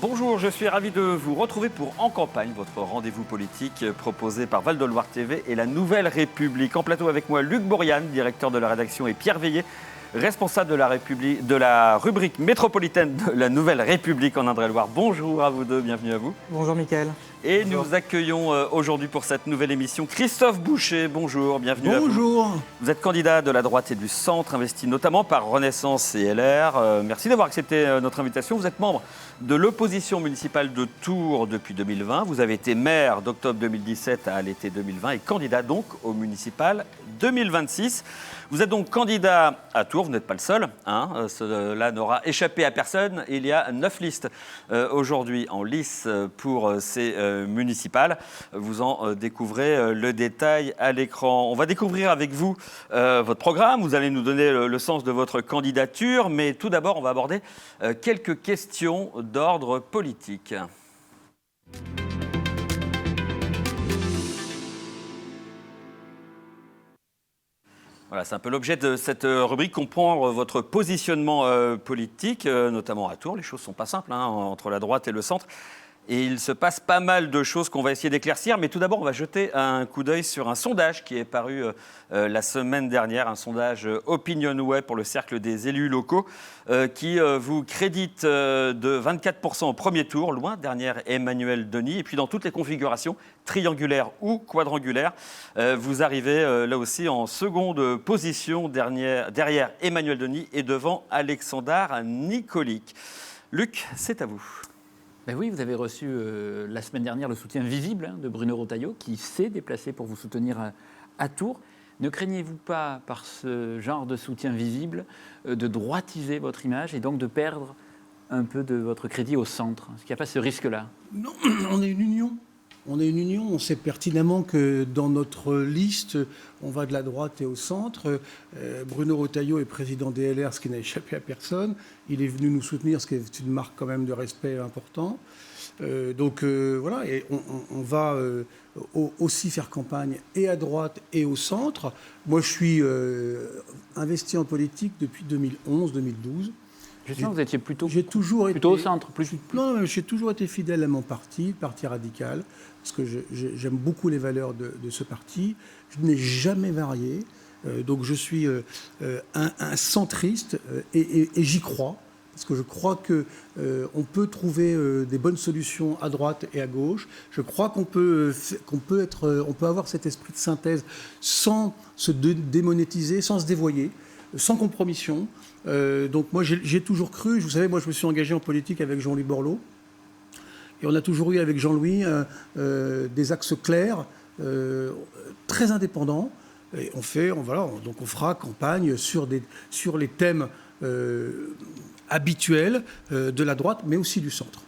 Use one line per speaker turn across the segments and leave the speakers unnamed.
Bonjour, je suis ravi de vous retrouver pour En Campagne, votre rendez-vous politique proposé par Val de Loire TV et la Nouvelle République. En plateau avec moi, Luc Bourriane, directeur de la rédaction, et Pierre Veillé, responsable de la rubrique métropolitaine de la Nouvelle République en Indre-et-Loire. Bonjour à vous deux, bienvenue à vous.
Bonjour Mickaël.
Et bonjour. Nous accueillons aujourd'hui pour cette nouvelle émission Christophe Boucher. Bonjour, bienvenue à vous.
Bonjour.
Vous êtes candidat de la droite et du centre, investi notamment par Renaissance et LR. Merci d'avoir accepté notre invitation. Vous êtes membre de l'opposition municipale de Tours depuis 2020. Vous avez été maire d'octobre 2017 à l'été 2020 et candidat donc au municipal 2026. Vous êtes donc candidat à Tours, vous n'êtes pas le seul, hein. Cela n'aura échappé à personne. Il y a 9 listes aujourd'hui en lice pour ces municipales. Vous en découvrez le détail à l'écran. On va découvrir avec vous votre programme. Vous allez nous donner le sens de votre candidature. Mais tout d'abord, on va aborder quelques questions d'ordre politique. Voilà, c'est un peu l'objet de cette rubrique, comprendre votre positionnement politique, notamment à Tours. Les choses ne sont pas simples entre la droite et le centre. Et il se passe pas mal de choses qu'on va essayer d'éclaircir. Mais tout d'abord, on va jeter un coup d'œil sur un sondage qui est paru la semaine dernière, un sondage OpinionWay pour le Cercle des élus locaux, qui vous crédite de 24% au premier tour, loin derrière Emmanuel Denis. Et puis dans toutes les configurations, triangulaires ou quadrangulaires, vous arrivez là aussi en seconde position derrière Emmanuel Denis et devant Alexandre Nicolic. Luc, c'est à vous.
Ben oui, vous avez reçu la semaine dernière le soutien visible de Bruno Retailleau qui s'est déplacé pour vous soutenir à Tours. Ne craignez-vous pas, par ce genre de soutien visible, de droitiser votre image et donc de perdre un peu de votre crédit au centre? Est-ce qu'il n'y a pas ce risque-là?
Non, on est une union. On est une union, on sait pertinemment que dans notre liste, on va de la droite et au centre. Bruno Retailleau est président des LR, ce qui n'a échappé à personne. Il est venu nous soutenir, ce qui est une marque quand même de respect important. Voilà, et on va aussi faire campagne et à droite et au centre. Moi, je suis investi en politique depuis 2011-2012.
Justement, vous étiez plutôt
au
centre.
Non, j'ai toujours été fidèle à mon parti, le Parti radical, parce que j'aime beaucoup les valeurs de ce parti. Je n'ai jamais varié, donc je suis un centriste et j'y crois, parce que je crois qu'on peut trouver des bonnes solutions à droite et à gauche. Je crois qu'on peut avoir cet esprit de synthèse sans se démonétiser, sans se dévoyer, sans compromission. Donc moi j'ai toujours cru, vous savez, moi je me suis engagé en politique avec Jean-Louis Borloo et on a toujours eu avec Jean-Louis des axes clairs, très indépendants, et on fera campagne sur les thèmes habituels de la droite mais aussi du centre.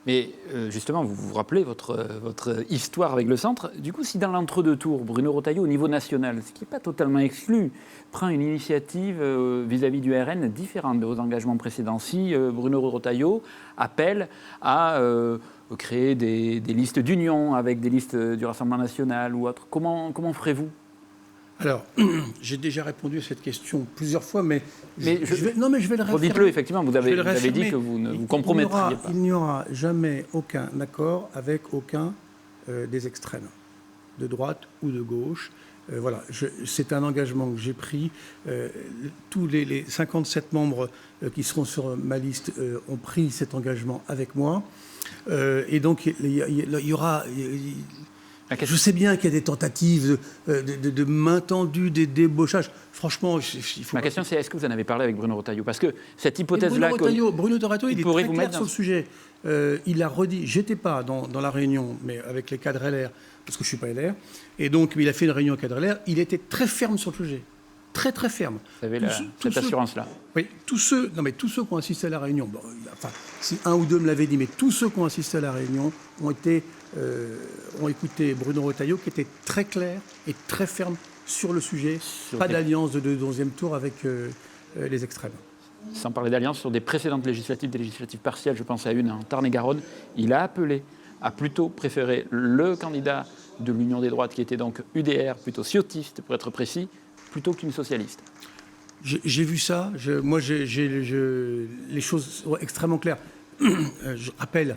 Mais justement, vous vous rappelez votre histoire avec le centre. Du coup, si dans l'entre-deux tours, Bruno Retailleau, au niveau national, ce qui n'est pas totalement exclu, prend une initiative vis-à-vis du RN différente de vos engagements précédents, si Bruno Retailleau appelle à créer des listes d'union avec des listes du Rassemblement national ou autre, comment ferez-vous ?
Alors, j'ai déjà répondu à cette question plusieurs fois, mais je vais le réaffirmer.
Dites-le, effectivement, vous avez dit que vous ne vous compromettriez pas.
Il n'y aura jamais aucun accord avec aucun des extrêmes, de droite ou de gauche. Voilà, c'est un engagement que j'ai pris. Tous les 57 membres qui seront sur ma liste ont pris cet engagement avec moi. Et donc, il y aura... Je sais bien qu'il y a des tentatives de main tendue, des débauchages. Franchement, il faut...
Ma question, c'est est-ce que vous en avez parlé avec Bruno Retailleau? Parce que cette hypothèse-là...
Bruno Retailleau, il est très clair sur le sujet. Il a redit... J'étais pas dans la réunion, mais avec les cadres LR, parce que je ne suis pas LR. Et donc, il a fait une réunion cadre LR. Il était très ferme sur le sujet. Très, très ferme.
Vous avez cette assurance-là?
Oui, tous ceux qui ont assisté à la réunion, si un ou deux me l'avaient dit, mais tous ceux qui ont assisté à la réunion ont écouté Bruno Retailleau, qui était très clair et très ferme sur le sujet. Pas d'alliance de 11e tour avec les extrêmes.
Sans parler d'alliance, sur des précédentes législatives, des législatives partielles, je pense à une en Tarn-et-Garonne, il a appelé à plutôt préférer le candidat de l'Union des droites, qui était donc UDR, plutôt ciotiste pour être précis, plutôt qu'une socialiste.
J'ai vu ça. Les choses sont extrêmement claires. je rappelle,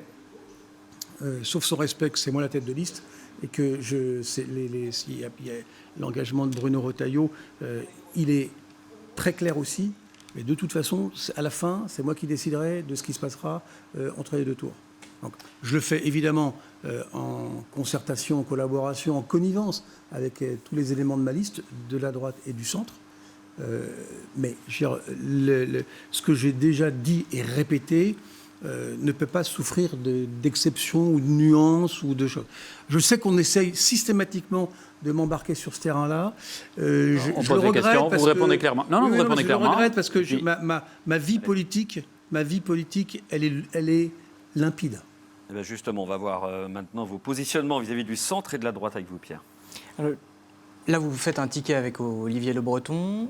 sauf son respect, que c'est moi la tête de liste, et que s'il y a l'engagement de Bruno Retailleau, il est très clair aussi, mais de toute façon, à la fin, c'est moi qui déciderai de ce qui se passera entre les deux tours. Donc, je le fais évidemment en concertation, en collaboration, en connivence avec tous les éléments de ma liste, de la droite et du centre. Mais je veux dire, ce que j'ai déjà dit et répété ne peut pas souffrir d'exceptions ou de nuances ou de choses. Je sais qu'on essaye systématiquement de m'embarquer sur ce terrain-là.
On pose des questions, vous répondez clairement. Non, vous répondez clairement.
Je le regrette parce que ma vie politique, elle est limpide.
Eh bien justement, on va voir maintenant vos positionnements vis-à-vis du centre et de la droite avec vous, Pierre.
Là, vous faites un ticket avec Olivier Le Breton.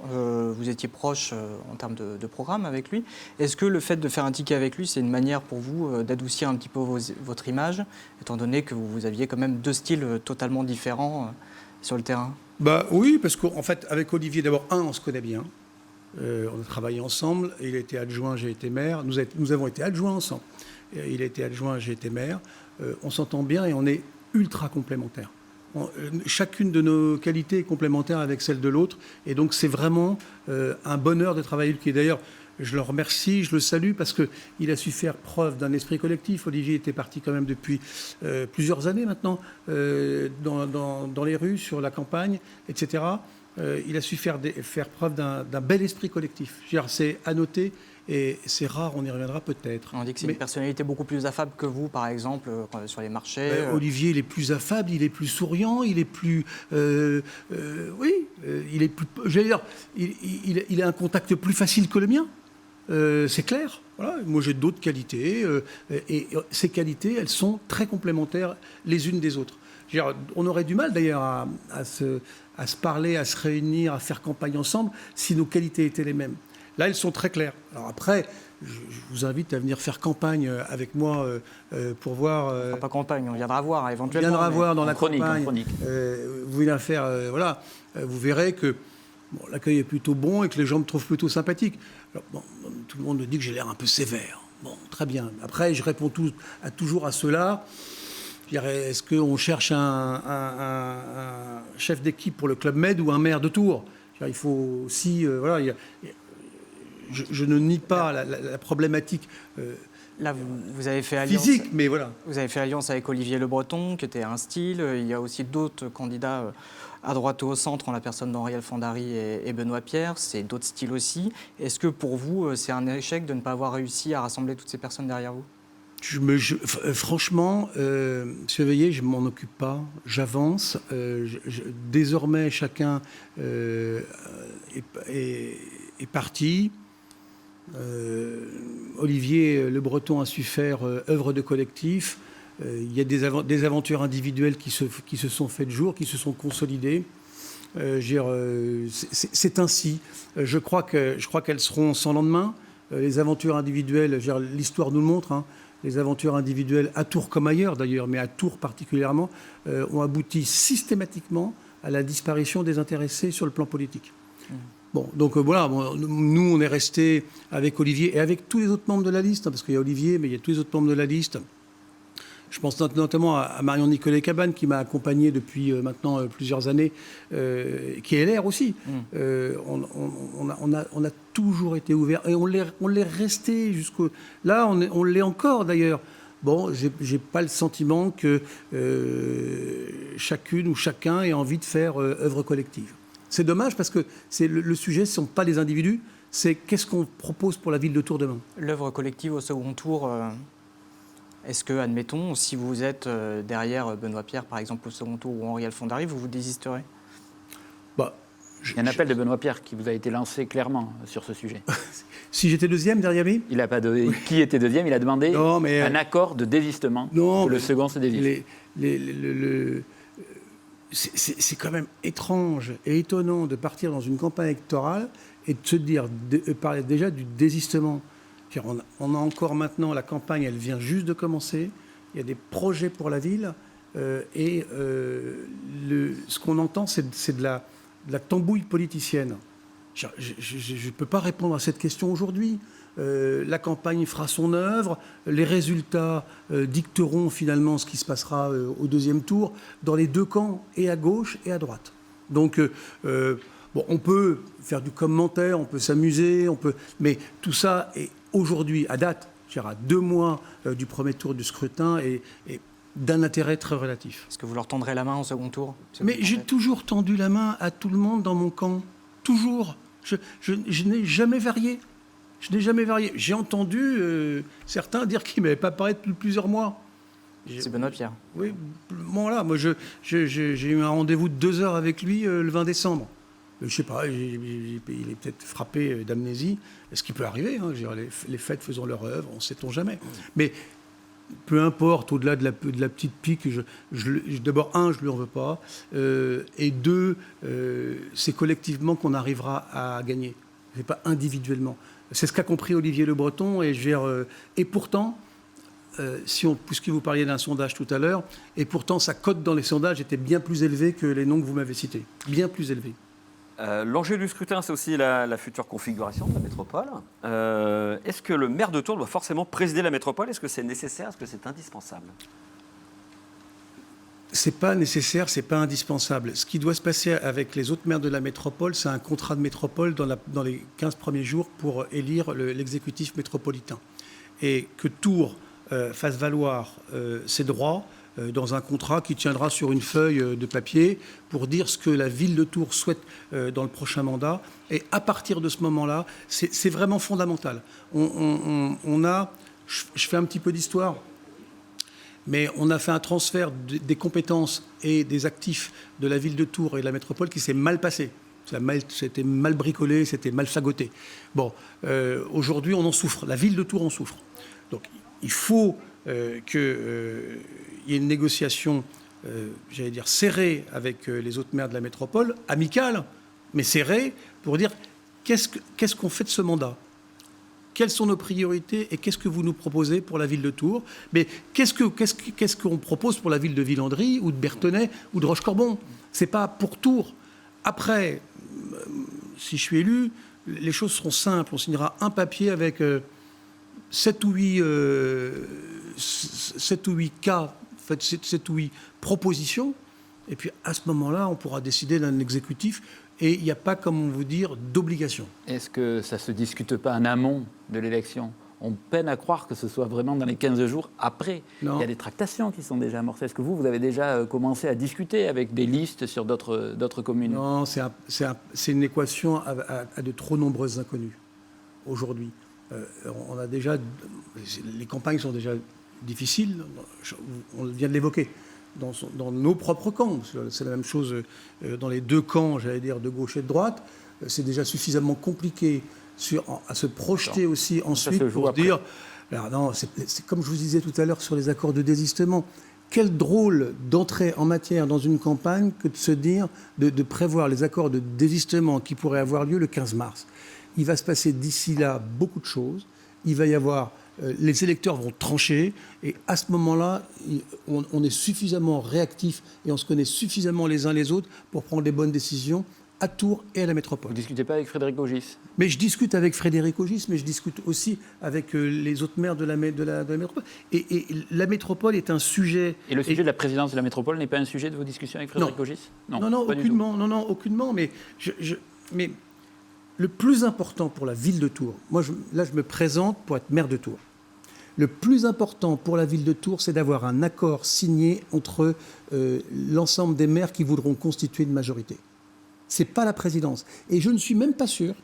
Vous étiez proche en termes de programme avec lui. Est-ce que le fait de faire un ticket avec lui, c'est une manière pour vous d'adoucir un petit peu votre image, étant donné que vous aviez quand même deux styles totalement différents sur le terrain?
Bah oui, parce qu'en fait, avec Olivier, d'abord, on se connaît bien. On a travaillé ensemble. Il a été adjoint, j'ai été maire. Nous avons été adjoints ensemble. Il a été adjoint, j'ai été maire. On s'entend bien et on est ultra complémentaires. Chacune de nos qualités est complémentaire avec celle de l'autre. Et donc, c'est vraiment un bonheur de travailler avec lui. D'ailleurs, je le remercie, je le salue parce qu'il a su faire preuve d'un esprit collectif. Olivier était parti quand même depuis plusieurs années maintenant dans les rues, sur la campagne, etc. Il a su faire preuve d'un bel esprit collectif. C'est à noter. Et c'est rare, on y reviendra peut-être.
On dit que c'est une personnalité beaucoup plus affable que vous, par exemple, sur les marchés.
Olivier, il est plus affable, il est plus souriant, il est plus... il est plus... J'allais dire, il a un contact plus facile que le mien. C'est clair. Voilà. Moi, j'ai d'autres qualités. Et ces qualités, elles sont très complémentaires les unes des autres. On aurait du mal, d'ailleurs, à se parler, à se réunir, à faire campagne ensemble, si nos qualités étaient les mêmes. Là, elles sont très claires. Alors après, je vous invite à venir faire campagne avec moi pour voir...
pas campagne, on viendra voir éventuellement.
On viendra voir dans la
chronique,
campagne. Vous venez faire... vous verrez que l'accueil est plutôt bon et que les gens me trouvent plutôt sympathique. Alors, tout le monde me dit que j'ai l'air un peu sévère. Bon, très bien. Après, je réponds toujours à cela. Est-ce qu'on cherche un chef d'équipe pour le Club Med ou un maire de Tours? Il faut aussi... Je ne nie pas la problématique
là, vous avez fait alliance,
physique, mais voilà.
Vous avez fait alliance avec Olivier Le Breton, qui était un style. Il y a aussi d'autres candidats à droite ou au centre, en la personne d'Henri Alfandari et Benoît Pierre. C'est d'autres styles aussi. Est-ce que pour vous, c'est un échec de ne pas avoir réussi à rassembler toutes ces personnes derrière vous?
Franchement, surveiller, je ne m'en occupe pas. J'avance. Désormais, chacun est parti. Olivier Le Breton a su faire œuvre de collectif. Il y a des aventures individuelles qui se sont faites jour, qui se sont consolidées. C'est ainsi. Je crois qu'elles seront sans lendemain. Les aventures individuelles, l'histoire nous le montre, hein, les aventures individuelles, à Tours comme ailleurs d'ailleurs, mais à Tours particulièrement, ont abouti systématiquement à la disparition des intéressés sur le plan politique. Bon, donc voilà, nous on est restés avec Olivier et avec tous les autres membres de la liste, hein, parce qu'il y a Olivier, mais il y a tous les autres membres de la liste. Je pense notamment à Marion Nicolet-Cabane qui m'a accompagné depuis maintenant plusieurs années, qui est LR aussi. On a toujours été ouverts et on l'est resté jusqu'au... Là, on l'est encore d'ailleurs. Bon, j'ai pas le sentiment que chacune ou chacun ait envie de faire œuvre collective. C'est dommage parce que le sujet, ce ne sont pas les individus, c'est qu'est-ce qu'on propose pour la ville de Tours demain.
L'œuvre collective au second tour, est-ce que, admettons, si vous êtes derrière Benoît Pierre, par exemple, au second tour, ou Henri Alfandari, vous désisterez?
Il y a un appel de Benoît Pierre qui vous a été lancé clairement sur ce sujet.
Si j'étais deuxième derrière lui?
Il n'a pas qui était deuxième, il a demandé un accord de désistement.
Non,
le second se désiste.
C'est quand même étrange et étonnant de partir dans une campagne électorale et de se dire, parler déjà du désistement. On a encore maintenant, la campagne, elle vient juste de commencer, il y a des projets pour la ville, et ce qu'on entend, c'est de la tambouille politicienne. Je ne peux pas répondre à cette question aujourd'hui. la campagne fera son œuvre, les résultats dicteront finalement ce qui se passera au deuxième tour, dans les deux camps, et à gauche et à droite. Donc, bon, on peut faire du commentaire, on peut s'amuser, mais tout ça est aujourd'hui, à date, à 2 mois du premier tour du scrutin, et d'un intérêt très relatif.
Est-ce que vous leur tendrez la main au second tour?
Mais j'ai toujours tendu la main à tout le monde dans mon camp. Toujours. Je n'ai jamais varié. Je n'ai jamais varié. J'ai entendu certains dire qu'ils ne m'avaient pas parlé depuis plusieurs mois.
C'est Benoît Pierre.
Oui, bon là, moi j'ai eu un rendez-vous de 2 heures avec lui le 20 décembre. Je ne sais pas, il est peut-être frappé d'amnésie. Ce qui peut arriver, hein, les fêtes faisant leur œuvre, on ne sait-on jamais. Mais peu importe, au-delà de la petite pique, d'abord, je ne lui en veux pas, et 2, c'est collectivement qu'on arrivera à gagner, c'est pas individuellement. C'est ce qu'a compris Olivier Le Breton, et pourtant, puisque vous parliez d'un sondage tout à l'heure, et pourtant sa cote dans les sondages était bien plus élevée que les noms que vous m'avez cités, bien plus élevée.
L'enjeu du scrutin, c'est aussi la future configuration de la métropole. Est-ce que le maire de Tours doit forcément présider la métropole? Est-ce que c'est nécessaire? Est-ce que c'est indispensable?
C'est pas nécessaire, c'est pas indispensable. Ce qui doit se passer avec les autres maires de la métropole, c'est un contrat de métropole dans les 15 premiers jours pour élire l'exécutif métropolitain. Et que Tours fasse valoir ses droits dans un contrat qui tiendra sur une feuille de papier pour dire ce que la ville de Tours souhaite dans le prochain mandat. Et à partir de ce moment-là, c'est vraiment fondamental. Je fais un petit peu d'histoire, mais on a fait un transfert des compétences et des actifs de la ville de Tours et de la métropole qui s'est mal passé. C'était mal bricolé, c'était mal fagoté. Bon, aujourd'hui, on en souffre. La ville de Tours en souffre. Donc, il faut qu'il y ait une négociation, j'allais dire, serrée avec les autres maires de la métropole, amicale, mais serrée, pour dire qu'est-ce qu'on fait de ce mandat ? Quelles sont nos priorités et qu'est-ce que vous nous proposez pour la ville de Tours ? Mais qu'est-ce qu'on propose pour la ville de Villandry ou de Berthenay ou de Rochecorbon ? Ce n'est pas pour Tours. Après, si je suis élu, les choses seront simples. On signera un papier avec 7 ou 8 cas, en fait, 7 ou 8 propositions. Et puis à ce moment-là, on pourra décider d'un exécutif. Et il n'y a pas, comment vous dire, d'obligation.
Est-ce que ça ne se discute pas en amont de l'élection ? On peine à croire que ce soit vraiment dans les 15 jours après.
Non.
Il y a des tractations qui sont déjà amorcées. Est-ce que vous avez déjà commencé à discuter avec des listes sur d'autres communes ?
Non, c'est une équation à de trop nombreuses inconnues aujourd'hui. On a déjà, les campagnes sont déjà difficiles, on vient de l'évoquer. Dans nos propres camps, c'est la même chose dans les 2 camps, j'allais dire, de gauche et de droite, c'est déjà suffisamment compliqué à se projeter aussi ensuite pour dire... Alors non, c'est comme je vous disais tout à l'heure sur les accords de désistement. Quel drôle d'entrée en matière dans une campagne que de se dire, de prévoir les accords de désistement qui pourraient avoir lieu le 15 mars. Il va se passer d'ici là beaucoup de choses. Il va y avoir... les électeurs vont trancher et à ce moment-là, on est suffisamment réactifs et on se connaît suffisamment les uns les autres pour prendre les bonnes décisions à Tours et à la métropole.
Vous ne discutez pas avec Frédéric Ogis ?
Mais je discute avec Frédéric Ogis, mais je discute aussi avec les autres maires de la métropole. Et la métropole est un sujet...
Et le sujet de la présidence de la métropole n'est pas un sujet de vos discussions avec Frédéric Ogis ?
Non, aucunement. Non, aucunement. Mais le plus important pour la ville de Tours, moi, je me présente pour être maire de Tours. Le plus important pour la ville de Tours, c'est d'avoir un accord signé entre l'ensemble des maires qui voudront constituer une majorité. Ce n'est pas la présidence. Et je ne suis même pas sûr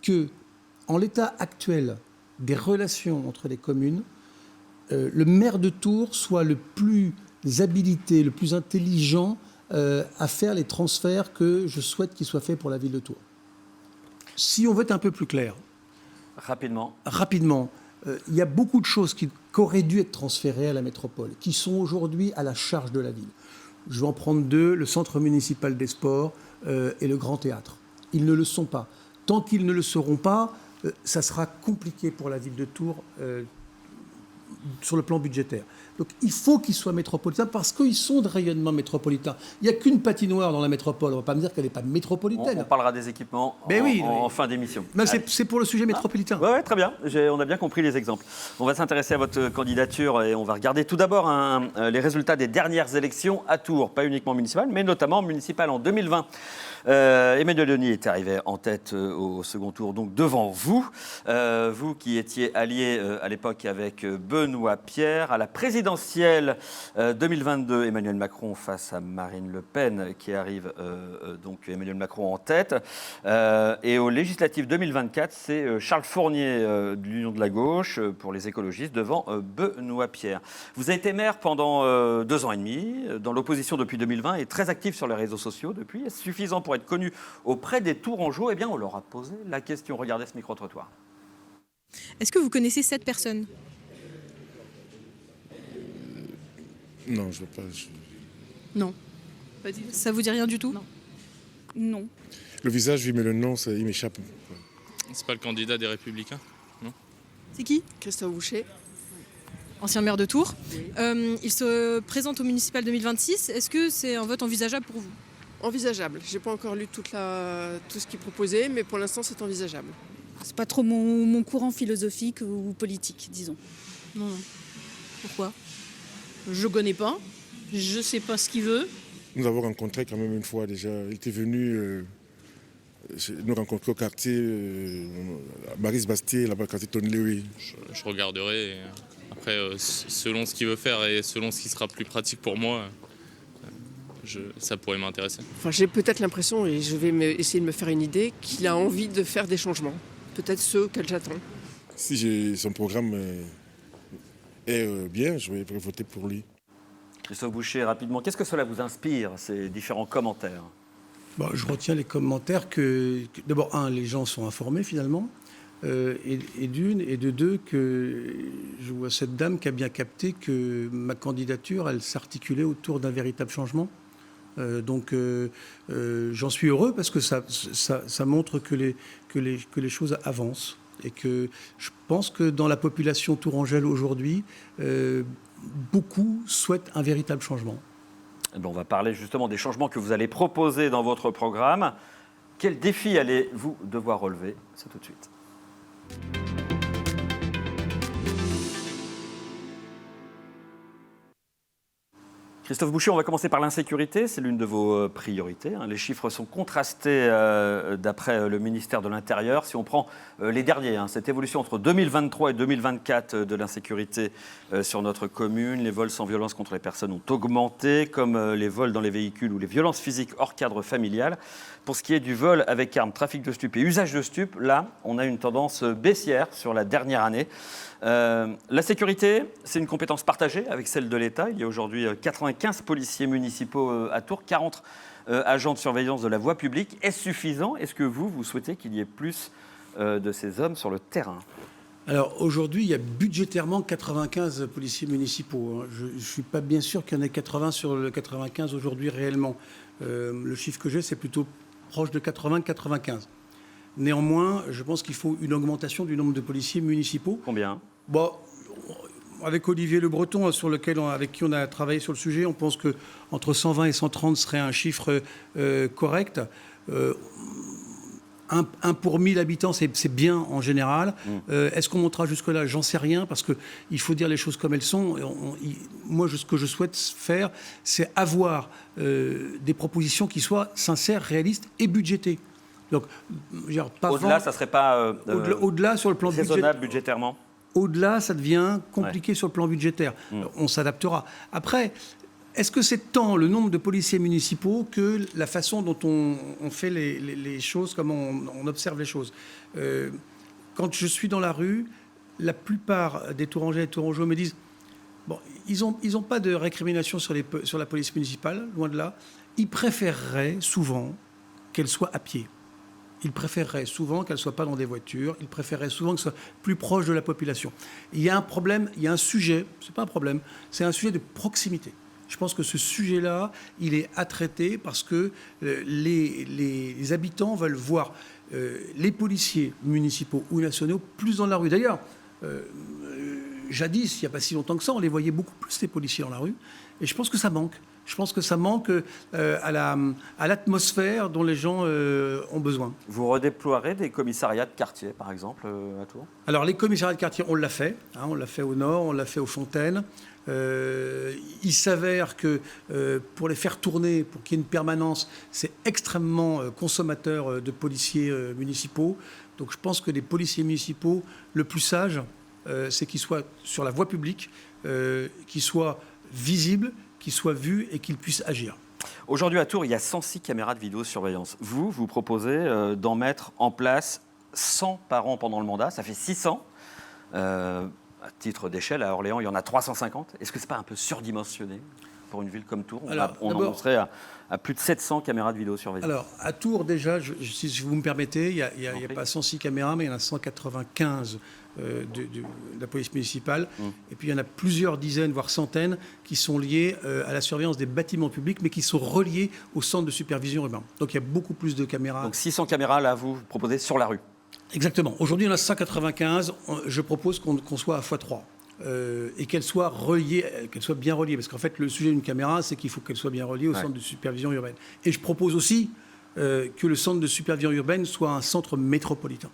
que, en l'état actuel des relations entre les communes, le maire de Tours soit le plus habilité, le plus intelligent à faire les transferts que je souhaite qu'ils soient faits pour la ville de Tours. Si on veut être un peu plus clair... Rapidement. Il y a beaucoup de choses qui auraient dû être transférées à la métropole, qui sont aujourd'hui à la charge de la ville. Je vais en prendre 2, le centre municipal des sports et le grand théâtre. Ils ne le sont pas. Tant qu'ils ne le seront pas, ça sera compliqué pour la ville de Tours sur le plan budgétaire. Donc il faut qu'ils soient métropolitains parce qu'ils sont de rayonnement métropolitain. Il n'y a qu'une patinoire dans la métropole. On ne va pas me dire qu'elle n'est pas métropolitaine.
On parlera des équipements en fin d'émission.
C'est pour le sujet métropolitain.
Oui, très bien. On a bien compris les exemples. On va s'intéresser à votre candidature et on va regarder tout d'abord les résultats des dernières élections à Tours, pas uniquement municipales, mais notamment municipales en 2020. Emmanuel Denis est arrivé en tête au second tour, donc devant vous. Vous qui étiez allié à l'époque avec Benoît Pierre. À la présidentielle 2022, Emmanuel Macron face à Marine Le Pen, qui arrive donc Emmanuel Macron en tête. Et aux législatives 2024, c'est Charles Fournier de l'Union de la Gauche pour les écologistes devant Benoît Pierre. Vous avez été maire pendant 2 ans et demi, dans l'opposition depuis 2020 et très actif sur les réseaux sociaux depuis. Est-ce suffisant pour être connu auprès des Tourangeaux? Eh bien, on leur a posé la question. Regardez ce micro-trottoir.
Est-ce que vous connaissez cette personne?
Non, je ne veux pas.
Non. Ça vous dit rien du tout?
Non.
Le visage, oui, mais le nom, il m'échappe.
C'est pas le candidat des Républicains, non?
C'est qui?
Christophe Boucher.
Ancien maire de Tours. Il se présente au municipal 2026. Est-ce que c'est un vote envisageable pour vous?
Envisageable. J'ai pas encore lu tout ce qu'il proposait, mais pour l'instant, c'est envisageable.
C'est pas trop mon courant philosophique ou politique, disons.
Non. Pourquoi?
Je connais pas. Je sais pas ce qu'il veut.
Nous avons rencontré quand même une fois déjà. Il était venu nous rencontrer au quartier Maris Bastier, là-bas, quartier Tonlé, oui.
Je regarderai. Et après, selon ce qu'il veut faire et selon ce qui sera plus pratique pour moi, ça pourrait m'intéresser.
Enfin, j'ai peut-être l'impression, et je vais essayer de me faire une idée, qu'il a envie de faire des changements. Peut-être ceux auxquels j'attends.
Si son programme est bien, je vais voter pour lui.
Christophe Boucher, rapidement, qu'est-ce que cela vous inspire, ces différents commentaires?
Je retiens les commentaires que d'abord, les gens sont informés finalement, et de deux, que je vois cette dame qui a bien capté que ma candidature, elle s'articulait autour d'un véritable changement. Donc j'en suis heureux parce que ça montre que les choses avancent et que je pense que dans la population tourangelle aujourd'hui, beaucoup souhaitent un véritable changement.
On va parler justement des changements que vous allez proposer dans votre programme. Quel défi allez-vous devoir relever? C'est tout de suite. Christophe Boucher, on va commencer par l'insécurité. C'est l'une de vos priorités. Les chiffres sont contrastés d'après le ministère de l'Intérieur. Si on prend les derniers, cette évolution entre 2023 et 2024 de l'insécurité sur notre commune, les vols sans violence contre les personnes ont augmenté, comme les vols dans les véhicules ou les violences physiques hors cadre familial. Pour ce qui est du vol avec armes, trafic de stupes et usage de stupes, là, on a une tendance baissière sur la dernière année. La sécurité, c'est une compétence partagée avec celle de l'État. Il y a aujourd'hui 95 policiers municipaux à Tours, 40 agents de surveillance de la voie publique. Est-ce suffisant? Est-ce que vous souhaitez qu'il y ait plus de ces hommes sur le terrain?
Alors aujourd'hui, il y a budgétairement 95 policiers municipaux. Je ne suis pas bien sûr qu'il y en ait 80 sur le 95 aujourd'hui réellement. Le chiffre que j'ai, c'est plutôt proche de 80-95. Néanmoins, je pense qu'il faut une augmentation du nombre de policiers municipaux.
Combien?
Avec Olivier Le Breton, avec qui on a travaillé sur le sujet, on pense qu'entre 120 et 130 serait un chiffre correct. Un pour 1000 habitants, c'est bien en général. Est-ce qu'on montera jusque-là? J'en sais rien, parce qu'il faut dire les choses comme elles sont. Moi, ce que je souhaite faire, c'est avoir des propositions qui soient sincères, réalistes et budgétées. Donc,
au-delà, ça ne serait pas
au-delà sur le plan
raisonnable budgétairement?
Au-delà, ça devient compliqué sur le plan budgétaire. On s'adaptera. Après, est-ce que c'est tant le nombre de policiers municipaux que la façon dont on fait les choses, comment on observe les choses? Quand je suis dans la rue, la plupart des Tourangais et Tourangeaux me disent ils ont pas de récrimination sur la police municipale, loin de là. Ils préféreraient souvent qu'elle soit à pied. Ils préféreraient souvent qu'elle ne soit pas dans des voitures. Ils préféreraient souvent qu'elle soit plus proche de la population. Il y a un problème, il y a un sujet, ce n'est pas un problème, c'est un sujet de proximité. Je pense que ce sujet-là, il est à traiter parce que les habitants veulent voir les policiers municipaux ou nationaux plus dans la rue. D'ailleurs, jadis, il n'y a pas si longtemps que ça, on les voyait beaucoup plus, les policiers dans la rue. Et je pense que ça manque. Je pense que ça manque à l'atmosphère dont les gens ont besoin.
Vous redéploierez des commissariats de quartier, par exemple, à Tours ?
Alors, les commissariats de quartier, on l'a fait. On l'a fait au nord, on l'a fait aux Fontaines. Il s'avère que pour les faire tourner, pour qu'il y ait une permanence, c'est extrêmement consommateur de policiers municipaux. Donc je pense que les policiers municipaux, le plus sage, c'est qu'ils soient sur la voie publique, qu'ils soient visibles, qu'ils soient vus et qu'ils puissent agir.
Aujourd'hui à Tours, il y a 106 caméras de vidéosurveillance. Vous proposez d'en mettre en place 100 par an pendant le mandat. Ça fait 600. À titre d'échelle, à Orléans, il y en a 350. Est-ce que ce n'est pas un peu surdimensionné pour une ville comme Tours ? On en serait à plus de 700 caméras de vidéosurveillance. Alors,
à Tours, déjà, si vous me permettez, il n'y a pas 106 caméras, mais il y en a 195 de la police municipale. Et puis, il y en a plusieurs dizaines, voire centaines, qui sont liées à la surveillance des bâtiments publics, mais qui sont reliés au centre de supervision urbain. Donc, il y a beaucoup plus de caméras.
Donc, 600 caméras, là, vous proposez sur la rue ?
Exactement. Aujourd'hui, on a 195. Je propose qu'on soit à x3 et qu'elle soit reliée, qu'elle soit bien reliée. Parce qu'en fait, le sujet d'une caméra, c'est qu'il faut qu'elle soit bien reliée au centre de supervision urbaine. Et je propose aussi que le centre de supervision urbaine soit un centre métropolitain.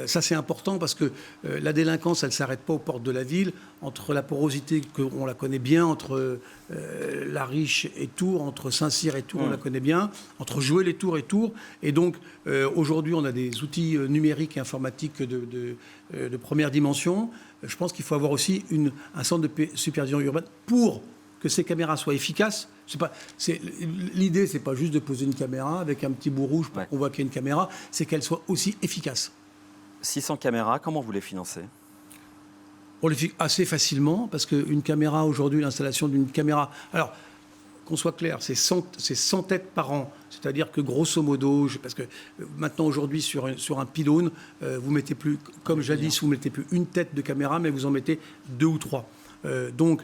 Ça, c'est important parce que la délinquance, elle ne s'arrête pas aux portes de la ville. Entre la porosité, on la connaît bien, entre La Riche et Tours, entre Saint-Cyr et Tours, on la connaît bien, entre Joué les Tours et Tours. Et donc, aujourd'hui, on a des outils numériques et informatiques de première dimension. Je pense qu'il faut avoir aussi un centre de supervision urbaine pour que ces caméras soient efficaces. L'idée, ce n'est pas juste de poser une caméra avec un petit bout rouge pour qu'on voit qu'il y a une caméra, c'est qu'elle soit aussi efficace.
600 caméras, comment vous les financez ?
On les fait assez facilement, parce qu'une caméra, aujourd'hui, l'installation d'une caméra... Alors, qu'on soit clair, c'est 100 têtes par an. C'est-à-dire que, grosso modo, parce que maintenant, aujourd'hui, sur un pylône, vous mettez plus, comme jadis, vous mettez plus une tête de caméra, mais vous en mettez 2 ou 3. Donc,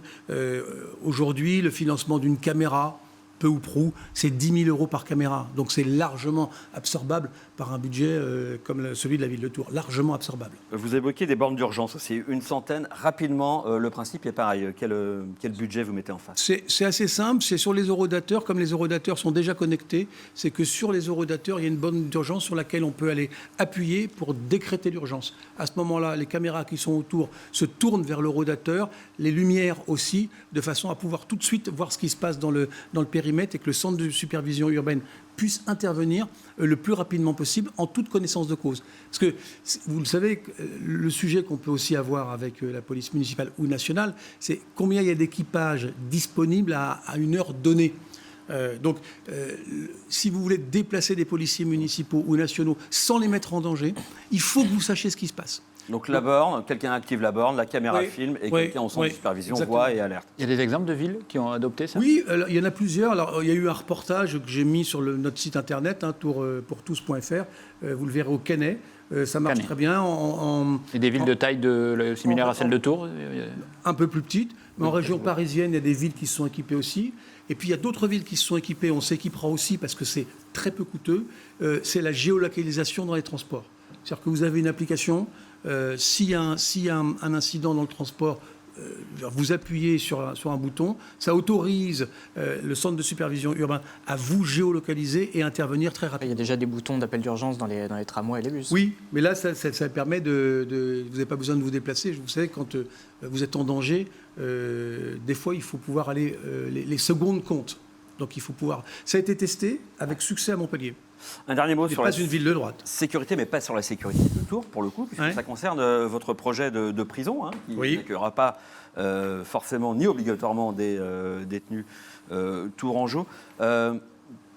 aujourd'hui, le financement d'une caméra, peu ou prou, c'est 10 000 € par caméra. Donc c'est largement absorbable par un budget comme celui de la ville de Tours. Largement absorbable.
Vous évoquez des bornes d'urgence aussi, une centaine. Rapidement, le principe est pareil. Quel budget vous mettez en face ?
C'est assez simple. C'est sur les horodateurs. Comme les horodateurs sont déjà connectés, c'est que sur les horodateurs, il y a une borne d'urgence sur laquelle on peut aller appuyer pour décréter l'urgence. À ce moment-là, les caméras qui sont autour se tournent vers l'horodateur, les lumières aussi, de façon à pouvoir tout de suite voir ce qui se passe dans le périmètre et que le centre de supervision urbaine puisse intervenir le plus rapidement possible en toute connaissance de cause. Parce que, vous le savez, le sujet qu'on peut aussi avoir avec la police municipale ou nationale, c'est combien il y a d'équipages disponibles à une heure donnée. Donc, si vous voulez déplacer des policiers municipaux ou nationaux sans les mettre en danger, il faut que vous sachiez ce qui se passe.
Donc la borne, quelqu'un active la borne, la caméra filme et quelqu'un en centre de supervision voit et alerte.
Il y a des exemples de villes qui ont adopté ça ?
Oui, il y en a plusieurs. Alors, il y a eu un reportage que j'ai mis sur notre site internet, tourpourtous.fr. Vous le verrez au Canet. Ça marche très bien.
Et des villes de taille similaire à celle de Tours ?
Un peu plus petites. Mais en région parisienne, il y a des villes qui se sont équipées aussi. Et puis il y a d'autres villes qui se sont équipées. On s'équipera aussi parce que c'est très peu coûteux. C'est la géolocalisation dans les transports. C'est-à-dire que vous avez une application. S'il y a un incident dans le transport, vous appuyez sur un bouton, ça autorise le centre de supervision urbain à vous géolocaliser et intervenir très rapidement.
Il y a déjà des boutons d'appel d'urgence dans les tramways et les bus.
Oui, mais là, ça permet vous n'avez pas besoin de vous déplacer. Vous savez, quand vous êtes en danger, des fois, il faut pouvoir aller... les secondes comptent. Donc, il faut pouvoir... Ça a été testé avec succès à Montpellier.
Un dernier mot sur
la une ville de droite.
Sécurité, mais pas sur la sécurité de Tours, pour le coup, puisque ça concerne votre projet de prison, qui n'accueillera pas forcément ni obligatoirement des détenus tourangeaux.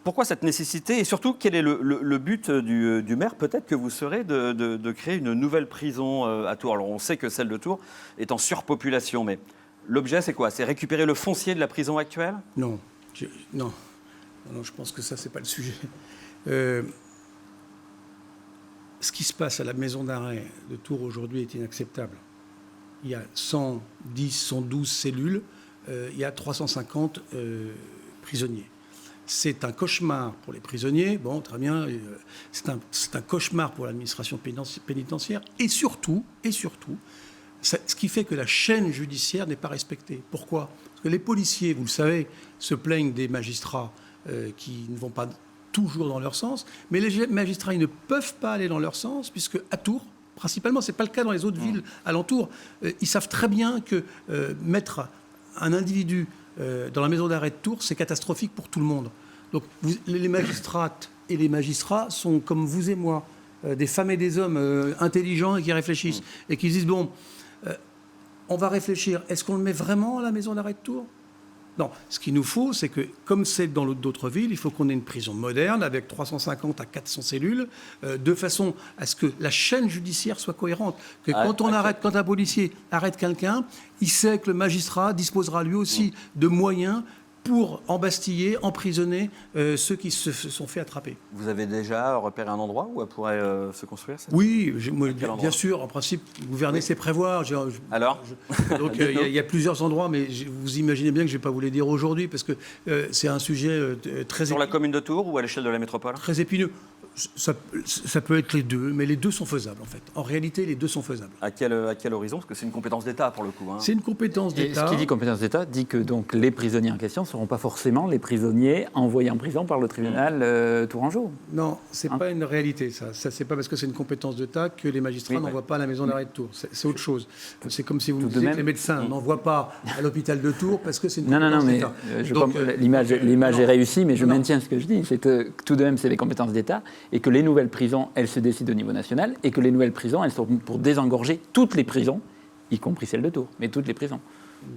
Pourquoi cette nécessité ? Et surtout, quel est le but du maire ? Peut-être que vous serez de créer une nouvelle prison à Tours. Alors, on sait que celle de Tours est en surpopulation, mais l'objet, c'est quoi ? C'est récupérer le foncier de la prison actuelle ?
Non. Non, je pense que ça, c'est pas le sujet. Ce qui se passe à la maison d'arrêt de Tours aujourd'hui est inacceptable. Il y a 110, 112 cellules, il y a 350 prisonniers. C'est un cauchemar pour les prisonniers, bon, très bien, c'est un cauchemar pour l'administration pénitentiaire, et surtout, ce qui fait que la chaîne judiciaire n'est pas respectée. Pourquoi ? Parce que les policiers, vous le savez, se plaignent des magistrats qui ne vont pas toujours dans leur sens, mais les magistrats, ils ne peuvent pas aller dans leur sens, puisque à Tours, principalement, ce n'est pas le cas dans les autres villes alentours, ils savent très bien que mettre un individu dans la maison d'arrêt de Tours, c'est catastrophique pour tout le monde. Donc les magistrates et les magistrats sont comme vous et moi, des femmes et des hommes intelligents et qui réfléchissent, et qui disent, bon, on va réfléchir, est-ce qu'on le met vraiment à la maison d'arrêt de Tours ? Non, ce qu'il nous faut, c'est que, comme c'est dans d'autres villes, il faut qu'on ait une prison moderne avec 350 à 400 cellules, de façon à ce que la chaîne judiciaire soit cohérente. Que quand un policier arrête quelqu'un, il sait que le magistrat disposera lui aussi de moyens pour embastiller, emprisonner ceux qui se sont fait attraper.
Vous avez déjà repéré un endroit où elle pourrait se construire
Oui, bien sûr. En principe, gouverner, c'est prévoir.
Alors
donc, il y a plusieurs endroits, mais vous imaginez bien que je ne vais pas vous les dire aujourd'hui, parce que c'est un sujet très...
Sur la commune de Tours ou à l'échelle de la métropole ?
Très épineux. Ça peut être les deux, mais les deux sont faisables, en fait. En réalité, les deux sont faisables.
À quel horizon ? Parce que c'est une compétence d'État, pour le coup.
C'est une compétence d'État.
Et ce qui dit compétence d'État dit que donc, les prisonniers en question ne seront pas forcément les prisonniers envoyés en prison par le tribunal tourangeau.
Non, ce n'est pas une réalité, ça. C'est pas parce que c'est une compétence d'État que les magistrats n'envoient pas à la maison d'arrêt de Tours. C'est autre chose. C'est comme si vous me disiez que les médecins n'envoient pas à l'hôpital de Tours parce que c'est une compétence d'État.
L'image est réussie, mais je maintiens ce que je dis. C'est que tout de même, c'est les compétences d'État et que les nouvelles prisons, elles se décident au niveau national et que les nouvelles prisons, elles sont pour désengorger toutes les prisons, y compris celle de Tours, mais toutes les prisons.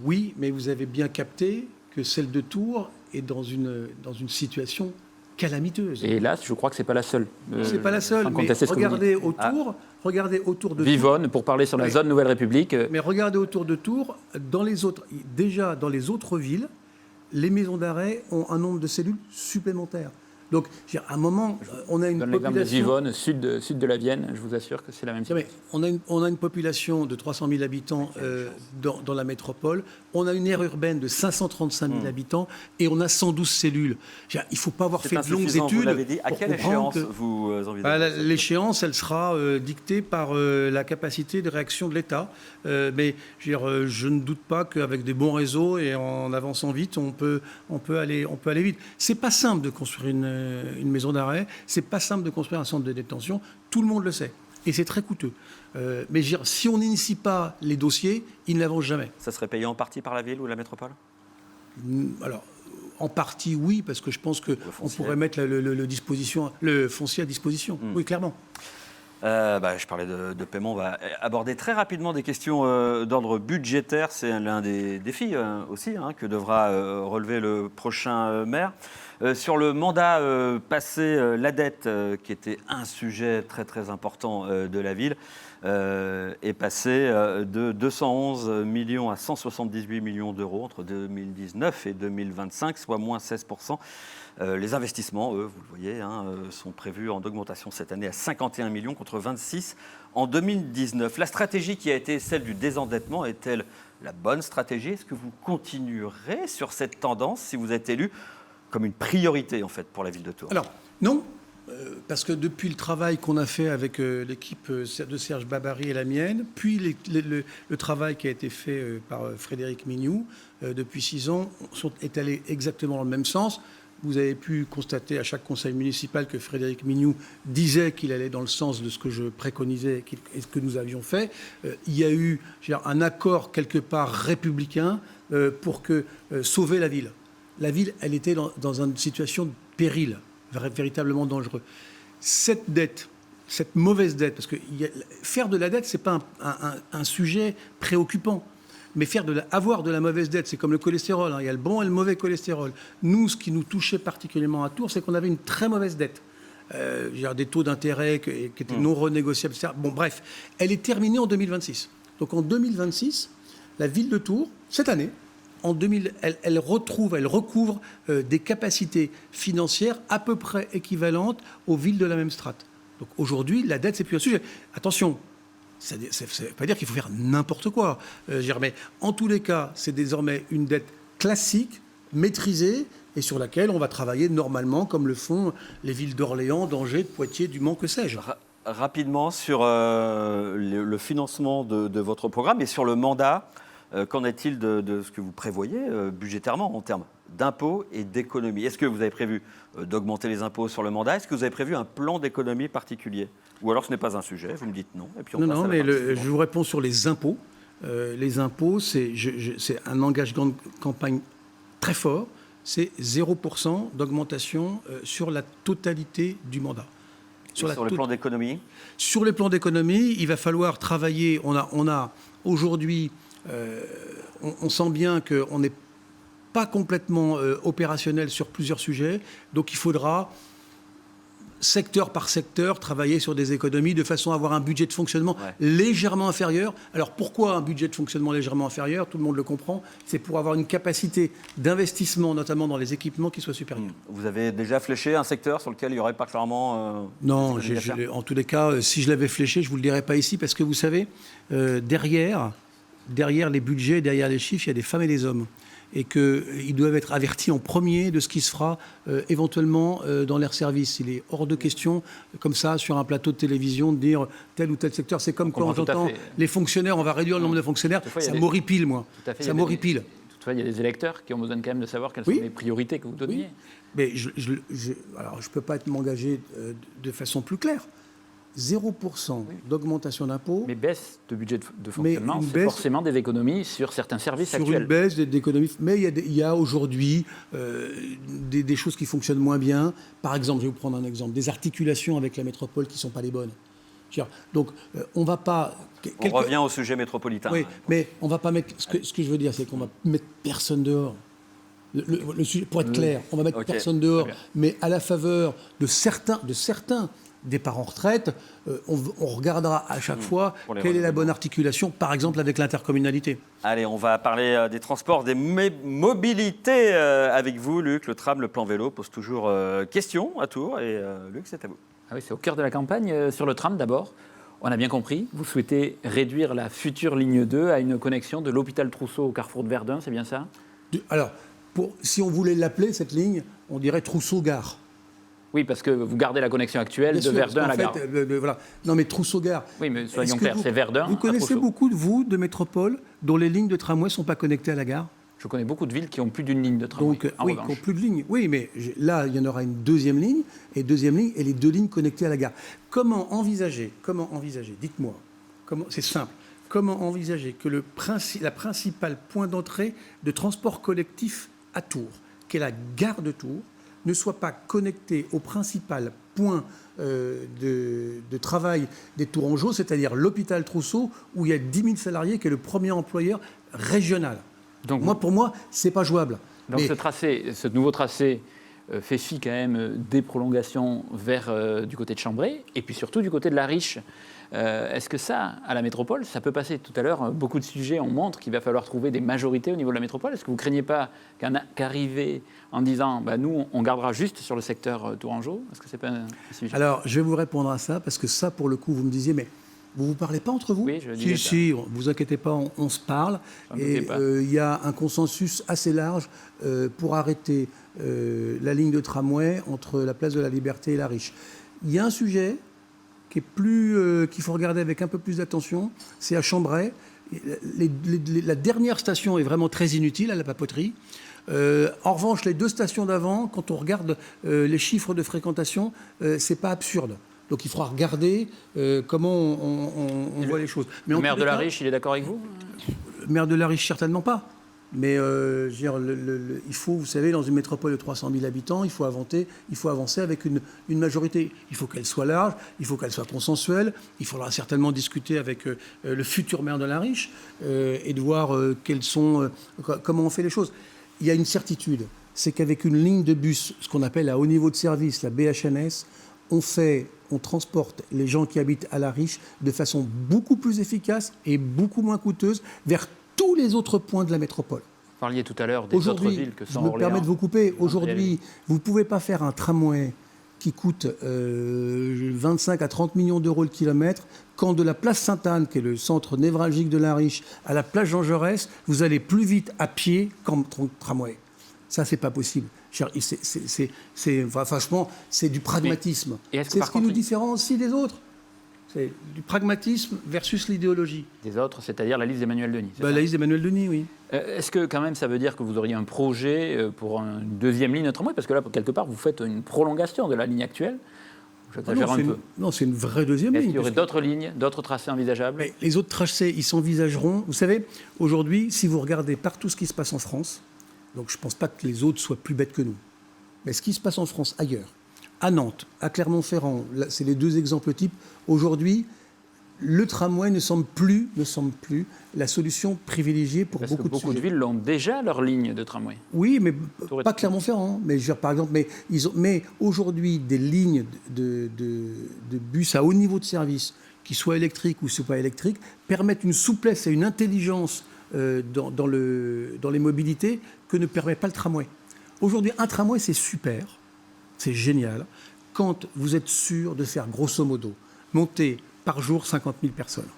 Oui, mais vous avez bien capté que celle de Tours est dans une situation calamiteuse.
Et hélas, je crois que ce n'est pas la seule.
C'est pas la seule, mais regardez autour de
Vivonne,
Tours,
pour parler sur la zone Nouvelle République.
Mais regardez autour de Tours, dans les autres villes, les maisons d'arrêt ont un nombre de cellules supplémentaires. Donc, à un moment, on a une population...
de Vivonne, sud de la Vienne, je vous assure que c'est la même chose.
On a une population de 300 000 habitants dans la métropole, on a une aire urbaine de 535 000 habitants et on a 112 cellules. Il ne faut pas avoir fait de longues études. Vous
l'avez dit. À quelle échéance vous envisagez ?
L'échéance, elle sera dictée par la capacité de réaction de l'État. Mais je ne doute pas qu'avec des bons réseaux et en avançant vite, on peut aller vite. C'est pas simple de construire une maison d'arrêt, c'est pas simple de construire un centre de détention, tout le monde le sait. Et c'est très coûteux. Mais si on n'initie pas les dossiers, ils n'avancent jamais.
Ça serait payé en partie par la ville ou la métropole ?
Alors, en partie, oui, parce que je pense qu'on pourrait mettre le foncier à disposition. Oui, clairement.
Je parlais de paiement. On va aborder très rapidement des questions d'ordre budgétaire. C'est l'un des défis aussi que devra relever le prochain maire. Sur le mandat passé, la dette, qui était un sujet très très important de la ville, est passée de 211 millions à 178 millions d'euros entre 2019 et 2025, soit moins 16%. Les investissements, eux, vous le voyez, sont prévus en augmentation cette année à 51 millions contre 26 en 2019. La stratégie qui a été celle du désendettement est-elle la bonne stratégie ? Est-ce que vous continuerez sur cette tendance si vous êtes élu comme une priorité en fait pour la ville de Tours ?
Alors non, parce que depuis le travail qu'on a fait avec l'équipe de Serge Babary et la mienne, puis le travail qui a été fait par Frédéric Mignoux depuis 6 ans, est allé exactement dans le même sens. Vous avez pu constater à chaque conseil municipal que Frédéric Mignoux disait qu'il allait dans le sens de ce que je préconisais et ce que nous avions fait. Il y a eu un accord quelque part républicain pour sauver la ville. La ville, elle était dans une situation de péril, véritablement dangereux. Cette dette, cette mauvaise dette, parce que faire de la dette, ce n'est pas un sujet préoccupant. Mais avoir de la mauvaise dette, c'est comme le cholestérol. Il y a le bon et le mauvais cholestérol. Nous, ce qui nous touchait particulièrement à Tours, c'est qu'on avait une très mauvaise dette. Des taux d'intérêt qui étaient non renégociables, etc. Bon, bref, elle est terminée en 2026. Donc en 2026, la ville de Tours, cette année, elle recouvre des capacités financières à peu près équivalentes aux villes de la même strate. Donc aujourd'hui, la dette, c'est plus un sujet. Attention, ça ne veut pas dire qu'il faut faire n'importe quoi. Mais en tous les cas, c'est désormais une dette classique, maîtrisée, et sur laquelle on va travailler normalement, comme le font les villes d'Orléans, d'Angers, de Poitiers, du Mans, que sais-je.
rapidement sur le financement de votre programme et sur le mandat. Qu'en est-il de ce que vous prévoyez budgétairement en termes d'impôts et d'économies? Est-ce que vous avez prévu d'augmenter les impôts sur le mandat? Est-ce que vous avez prévu un plan d'économie particulier? Ou alors ce n'est pas un sujet, vous me dites non. Et puis on passe à la partie suivante.
Je vous réponds sur les impôts. Les impôts, c'est un engagement de campagne très fort. C'est 0% d'augmentation sur la totalité du mandat.
Sur le plan d'économie?
Sur le plan d'économie, il va falloir travailler. On a aujourd'hui, on sent bien qu'on n'est pas complètement opérationnel sur plusieurs sujets. Donc il faudra, secteur par secteur, travailler sur des économies de façon à avoir un budget de fonctionnement légèrement inférieur. Alors pourquoi un budget de fonctionnement légèrement inférieur? Tout le monde le comprend. C'est pour avoir une capacité d'investissement, notamment dans les équipements, qui soit supérieure.
Vous avez déjà fléché un secteur sur lequel il n'y aurait pas clairement...
Non, en tous les cas, si je l'avais fléché, je ne vous le dirais pas ici, parce que vous savez, derrière les budgets, derrière les chiffres, il y a des femmes et des hommes. Et qu'ils doivent être avertis en premier de ce qui se fera éventuellement dans leur service. Il est hors de question, comme ça, sur un plateau de télévision, de dire tel ou tel secteur. C'est comme quand j'entends les fonctionnaires, on va réduire le nombre de fonctionnaires. Ça m'horripile, moi. Ça m'horripile.
Toutefois, il y a des électeurs qui ont besoin quand même de savoir quelles sont les priorités que vous donniez.
Mais alors, je ne peux pas m'engager de façon plus claire. 0% d'augmentation d'impôts.
Mais baisse de budget de fonctionnement, c'est forcément des économies sur certains services actuels.
Sur une baisse d'économies. Mais il y a aujourd'hui des choses qui fonctionnent moins bien. Par exemple, je vais vous prendre un exemple, des articulations avec la métropole qui ne sont pas les bonnes. Donc, on ne va pas...
On revient au sujet métropolitain.
Oui, mais on ne va pas mettre... Ce que je veux dire, c'est qu'on ne va mettre personne dehors. Le sujet, pour être clair, on va mettre personne dehors. Mais à la faveur de certains départs en retraite, on regardera à chaque fois quelle est la bonne articulation, par exemple avec l'intercommunalité.
Allez, on va parler des transports, des mobilités avec vous, Luc. Le tram, le plan vélo pose toujours question à Tours. Et Luc, c'est à vous.
Ah oui, c'est au cœur de la campagne. Sur le tram, d'abord, on a bien compris, vous souhaitez réduire la future ligne 2 à une connexion de l'hôpital Trousseau au carrefour de Verdun, c'est bien ça?
Alors, si on voulait l'appeler, cette ligne, on dirait Trousseau-Gare.
Oui, parce que vous gardez la connexion actuelle de Verdun à la gare.
Voilà. Non, mais Trousseau-Gare.
Oui, mais soyons clairs, c'est Verdun.
Vous connaissez beaucoup de métropoles dont les lignes de tramway ne sont pas connectées à la gare?
Je connais beaucoup de villes qui ont plus d'une ligne de tramway.
Donc, qui ont plus de lignes. Oui, mais là, il y en aura une deuxième ligne, et les deux lignes connectées à la gare. Comment envisager, dites-moi, c'est simple, comment envisager que la principale point d'entrée de transport collectif à Tours, qui est la gare de Tours, ne soit pas connecté au principal point de travail des Tourangeaux, c'est-à-dire l'hôpital Trousseau, où il y a 10 000 salariés, qui est le premier employeur régional. Donc, pour moi, ce n'est pas jouable.
Donc ce nouveau tracé fait fi quand même des prolongations vers du côté de Chambray, et puis surtout du côté de la Riche. Est-ce que ça, à la métropole, ça peut passer? Tout à l'heure, beaucoup de sujets, on montre qu'il va falloir trouver des majorités au niveau de la métropole. Est-ce que vous ne craignez pas qu'arriver en disant nous, on gardera juste sur le secteur tourangeau? Est-ce que ce n'est pas un sujet?
Alors, je vais vous répondre à ça, parce que ça, pour le coup, vous me disiez, mais vous ne vous parlez pas entre vous?
Oui, je dis
Si, ne vous inquiétez pas, on se parle. Et il y a un consensus assez large pour arrêter la ligne de tramway entre la place de la Liberté et la Riche. Il y a un sujet qu'il faut regarder avec un peu plus d'attention, c'est à Chambray. La dernière station est vraiment très inutile à la papeterie. En revanche, les deux stations d'avant, quand on regarde les chiffres de fréquentation, c'est pas absurde. Donc il faudra regarder comment on voit les choses.
Mais le maire de la Riche, il est d'accord avec vous?
Le maire de la Riche, certainement pas. Mais il faut, vous savez, dans une métropole de 300 000 habitants, il faut avancer avec une majorité. Il faut qu'elle soit large, il faut qu'elle soit consensuelle. Il faudra certainement discuter avec le futur maire de la Riche et de voir comment on fait les choses. Il y a une certitude, c'est qu'avec une ligne de bus, ce qu'on appelle à haut niveau de service, la BHNS, on transporte les gens qui habitent à la Riche de façon beaucoup plus efficace et beaucoup moins coûteuse vers tous les autres points de la métropole.
Vous parliez tout à l'heure des autres villes que sont Orléans.
Je me permets de vous couper. Aujourd'hui, vous ne pouvez pas faire un tramway qui coûte 25 à 30 millions d'euros le kilomètre, quand de la place Sainte-Anne, qui est le centre névralgique de la Riche, à la place Jean Jaurès, vous allez plus vite à pied qu'en tramway. Ça, c'est pas possible. Franchement, c'est du pragmatisme. C'est ce qui nous différencie des autres. C'est du pragmatisme versus l'idéologie.
Des autres, c'est-à-dire la liste d'Emmanuel Denis.
La liste d'Emmanuel Denis, oui.
Est-ce que quand même ça veut dire que vous auriez un projet pour une deuxième ligne de tramway? Parce que là, quelque part, vous faites une prolongation de la ligne actuelle. J'exagère un peu.
Non, c'est une vraie deuxième ligne.
Est-ce qu'il y aurait d'autres lignes, d'autres tracés envisageables?
Mais les autres tracés, ils s'envisageront. Vous savez, aujourd'hui, si vous regardez partout ce qui se passe en France, donc je ne pense pas que les autres soient plus bêtes que nous, mais ce qui se passe en France ailleurs, à Nantes, à Clermont-Ferrand, c'est les deux exemples types. Aujourd'hui, le tramway ne semble plus la solution privilégiée pour
Parce
beaucoup
que
de
beaucoup de
sujets.
villes ont déjà leur ligne de tramway.
Oui, mais pas Clermont-Ferrand. Mais je veux dire, par exemple, mais aujourd'hui, des lignes de bus à haut niveau de service, qui soient électriques ou ne soient pas électriques, permettent une souplesse et une intelligence dans les mobilités que ne permet pas le tramway. Aujourd'hui, un tramway, c'est super, c'est génial, quand vous êtes sûr de faire grosso modo monter par jour 50 000 personnes.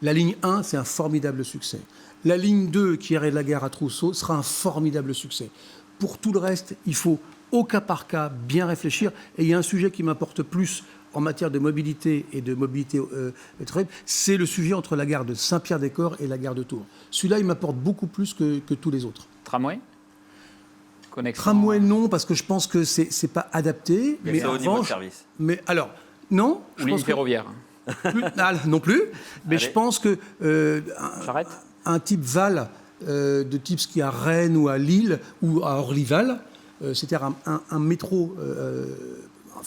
La ligne 1, c'est un formidable succès. La ligne 2, qui arrête la gare à Trousseau, sera un formidable succès. Pour tout le reste, il faut au cas par cas bien réfléchir. Et il y a un sujet qui m'importe plus en matière de mobilité et de mobilité, c'est le sujet entre la gare de Saint-Pierre-des-Corps et la gare de Tours. Celui-là, il m'apporte beaucoup plus que tous les autres.
Tramway? Connexion...
Tramway, non, parce que je pense que c'est pas adapté.
Mais c'est au niveau de service.
Mais alors, non.
Ou ligne ferroviaire.
Non plus. Mais
Allez.
je pense que un type Val, de type ski à Rennes ou à Lille ou à Orlyval, c'est-à-dire un métro,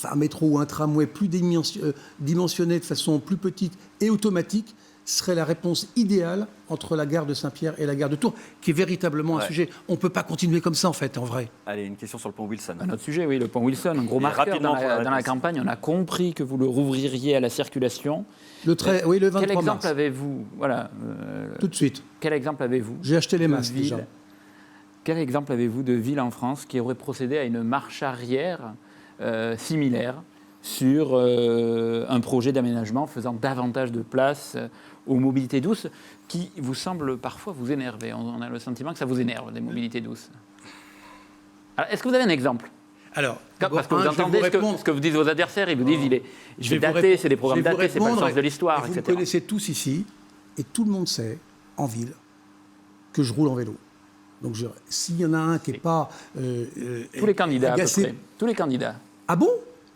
un métro ou un tramway plus dimensionné de façon plus petite et automatique, serait la réponse idéale entre la gare de Saint-Pierre et la gare de Tours, qui est véritablement un sujet. On ne peut pas continuer comme ça, en fait, en vrai.
Allez, une question sur le pont Wilson.
Un autre sujet, oui, le pont Wilson, un gros marqueur dans la campagne. On a compris que vous le rouvririez à la circulation.
Le 23
quel exemple
mars.
avez-vous
Tout de suite.
Quel exemple avez-vous?
J'ai acheté les masques, déjà.
Quel exemple avez-vous de ville en France qui aurait procédé à une marche arrière similaire sur un projet d'aménagement faisant davantage de place aux mobilités douces, qui vous semble parfois vous énerver? On a le sentiment que ça vous énerve, des mobilités douces. Alors, est-ce que vous avez un exemple?
Alors,
parce que vous entendez ce que vous disent vos adversaires, ils vous disent c'est daté, c'est des programmes datés, c'est pas le sens de l'histoire, etc.
Vous me connaissez tous ici, et tout le monde sait, en ville, que je roule en vélo. Donc, s'il y en a un qui n'est pas
tous les candidats,
agacé...
à peu près. Tous les candidats.
Ah bon?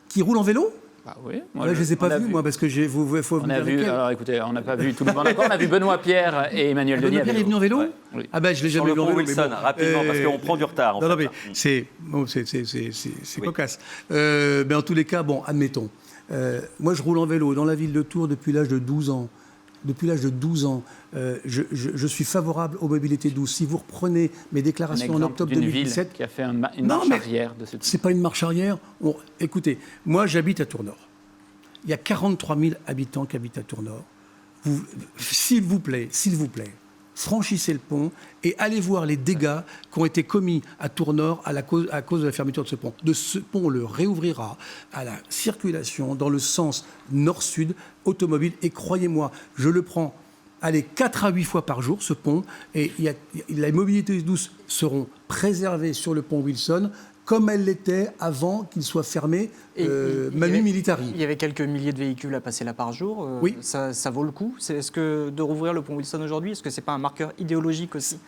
Qui roulent en vélo?
Ah oui.
Moi, je ne les ai pas vus, moi, parce que faut
on a vu. Alors écoutez, on n'a pas vu tout le monde encore. On a vu Benoît Pierre et Emmanuel Denis.
Benoît Pierre est venu en vélo?
Oui.
Ah ben, je l'ai jamais vu en vélo.
Wilson,
mais bon,
rapidement, parce qu'on prend du retard. En
non,
fait,
mais c'est cocasse. Mais en tous les cas, bon, admettons. Moi, je roule en vélo dans la ville de Tours depuis l'âge de 12 ans. Depuis l'âge de 12 ans, je suis favorable aux mobilités douces. Si vous reprenez mes déclarations en octobre 2017...
ville qui a fait une marche arrière de ce type.
C'est pas une marche arrière. Écoutez, moi, j'habite à Tours-Nord. Il y a 43 000 habitants qui habitent à Tours-Nord. S'il vous plaît, franchissez le pont et allez voir les dégâts qui ont été commis à Tours-Nord à cause de la fermeture de ce pont. Ce pont, on le réouvrira à la circulation dans le sens nord-sud automobile. Et croyez-moi, je le prends 4 à 8 fois par jour, ce pont. Et les mobilités douces seront préservées sur le pont Wilson comme elle l'était avant qu'il soit fermé Manu Militari.
Il y avait quelques milliers de véhicules à passer là par jour.
Oui.
Ça vaut le coup. Est-ce que de rouvrir le pont Wilson aujourd'hui, est-ce que ce n'est pas un marqueur idéologique aussi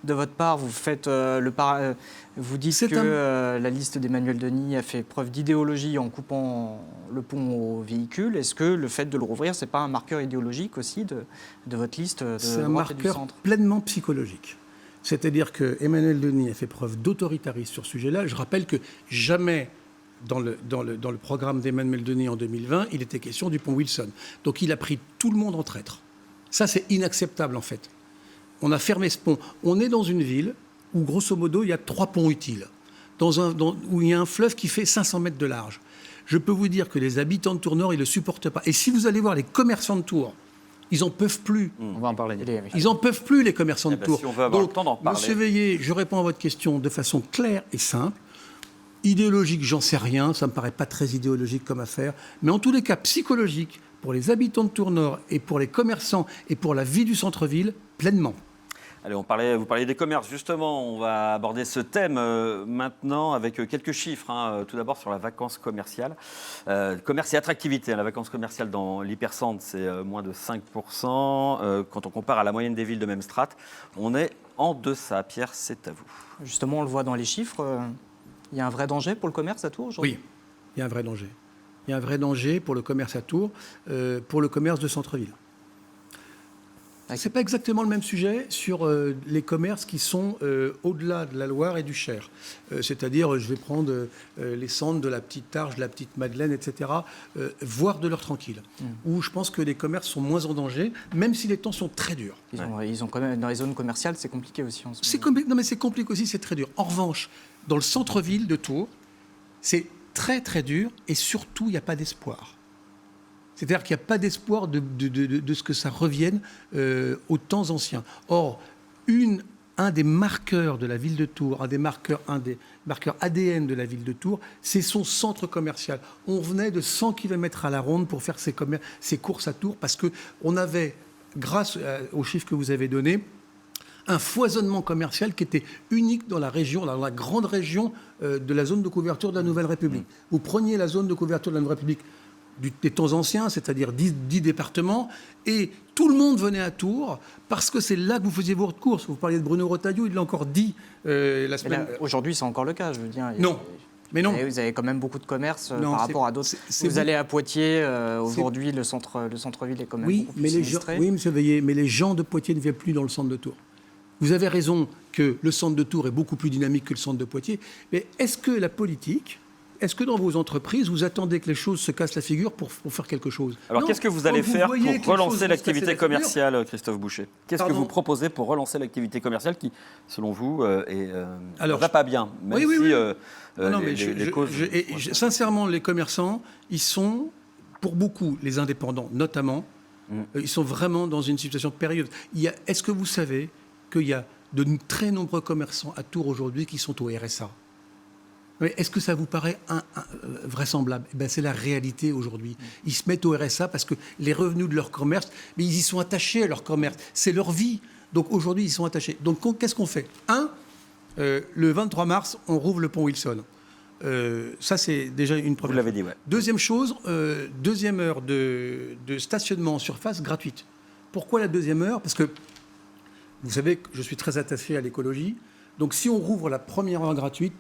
de votre part? Vous faites vous dites que la liste d'Emmanuel Denis a fait preuve d'idéologie en coupant le pont aux véhicules. Est-ce que le fait de le rouvrir, ce n'est pas un marqueur idéologique aussi de votre liste de droite et du centre?
C'est un marqueur pleinement psychologique. C'est-à-dire que Emmanuel Denis a fait preuve d'autoritarisme sur ce sujet-là. Je rappelle que jamais dans le programme d'Emmanuel Denis en 2020, il était question du pont Wilson. Donc il a pris tout le monde en traître. Ça, c'est inacceptable en fait. On a fermé ce pont. On est dans une ville où, grosso modo, il y a 3 ponts utiles, où il y a un fleuve qui fait 500 mètres de large. Je peux vous dire que les habitants de Tours-Nord, ils ne le supportent pas. Et si vous allez voir les commerçants de Tours, ils n'en peuvent plus.
On va en parler.
Ils n'en peuvent plus, les commerçants de Tours.
Si on veut avoir le temps d'en parler.
Monsieur Veillé, je réponds à votre question de façon claire et simple. Idéologique, j'en sais rien. Ça ne me paraît pas très idéologique comme affaire. Mais en tous les cas, psychologique, pour les habitants de Tours-Nord et pour les commerçants et pour la vie du centre-ville, pleinement.
Allez, vous parliez des commerces. Justement, on va aborder ce thème maintenant avec quelques chiffres. Hein. Tout d'abord sur la vacance commerciale. Commerce et attractivité. La vacance commerciale dans l'hypercentre, c'est moins de 5%. Quand on compare à la moyenne des villes de même strate, on est en deçà. Pierre, c'est à vous.
Justement, on le voit dans les chiffres. Il y a un vrai danger pour le commerce à Tours aujourd'hui ?
Oui, il y a un vrai danger. Il y a un vrai danger pour le commerce à Tours, pour le commerce de centre-ville. Ce n'est pas exactement le même sujet sur les commerces qui sont au-delà de la Loire et du Cher. C'est-à-dire, je vais prendre les centres de la Petite Targe, de la Petite Madeleine, etc., voire de l'Heure Tranquille, où je pense que les commerces sont moins en danger, même si les temps sont très durs.
Ils ont quand même, dans les zones commerciales, c'est compliqué aussi.
Non, mais c'est compliqué aussi, c'est très dur. En revanche, dans le centre-ville de Tours, c'est très, très dur et surtout, il n'y a pas d'espoir. C'est-à-dire qu'il n'y a pas d'espoir de ce que ça revienne aux temps anciens. Or, un des marqueurs de la ville de Tours, un des marqueurs ADN de la ville de Tours, c'est son centre commercial. On venait de 100 km à la ronde pour faire ses courses à Tours parce qu'on avait, grâce aux chiffres que vous avez donnés, un foisonnement commercial qui était unique dans la région, dans la grande région de la zone de couverture de la Nouvelle République. Vous preniez la zone de couverture de la Nouvelle République des temps anciens, c'est-à-dire 10 départements, et tout le monde venait à Tours parce que c'est là que vous faisiez votre course. Vous parliez de Bruno Retailleau, il l'a encore dit la semaine.
Aujourd'hui, c'est encore le cas, je veux dire.
Non. Mais non.
Vous avez quand même beaucoup de commerces par rapport à d'autres. Vous allez à Poitiers, aujourd'hui, le centre-ville est quand même beaucoup plus sinistré.
Oui, monsieur Veillet, mais les gens de Poitiers ne viennent plus dans le centre de Tours. Vous avez raison que le centre de Tours est beaucoup plus dynamique que le centre de Poitiers, mais est-ce que la politique... Est-ce que dans vos entreprises, vous attendez que les choses se cassent la figure pour faire quelque chose ?
Alors, qu'est-ce que vous allez faire pour relancer l'activité commerciale, Christophe Boucher ? Qu'est-ce que vous proposez pour relancer l'activité commerciale qui, selon vous, ne va pas bien, même les causes...
Sincèrement, les commerçants, ils sont, pour beaucoup, les indépendants notamment, ils sont vraiment dans une situation périlleuse. Est-ce que vous savez qu'il y a de très nombreux commerçants à Tours aujourd'hui qui sont au RSA ? Mais est-ce que ça vous paraît vraisemblable ? C'est la réalité aujourd'hui. Ils se mettent au RSA parce que les revenus de leur commerce, mais ils y sont attachés à leur commerce. C'est leur vie. Donc aujourd'hui, ils sont attachés. Donc qu'est-ce qu'on fait ? Le 23 mars, on rouvre le pont Wilson. Ça, c'est déjà une première.
Vous l'avez dit, ouais.
Deuxième chose, deuxième heure de stationnement en surface gratuite. Pourquoi la deuxième heure ? Parce que vous savez que je suis très attaché à l'écologie. Donc si on rouvre la première heure gratuite,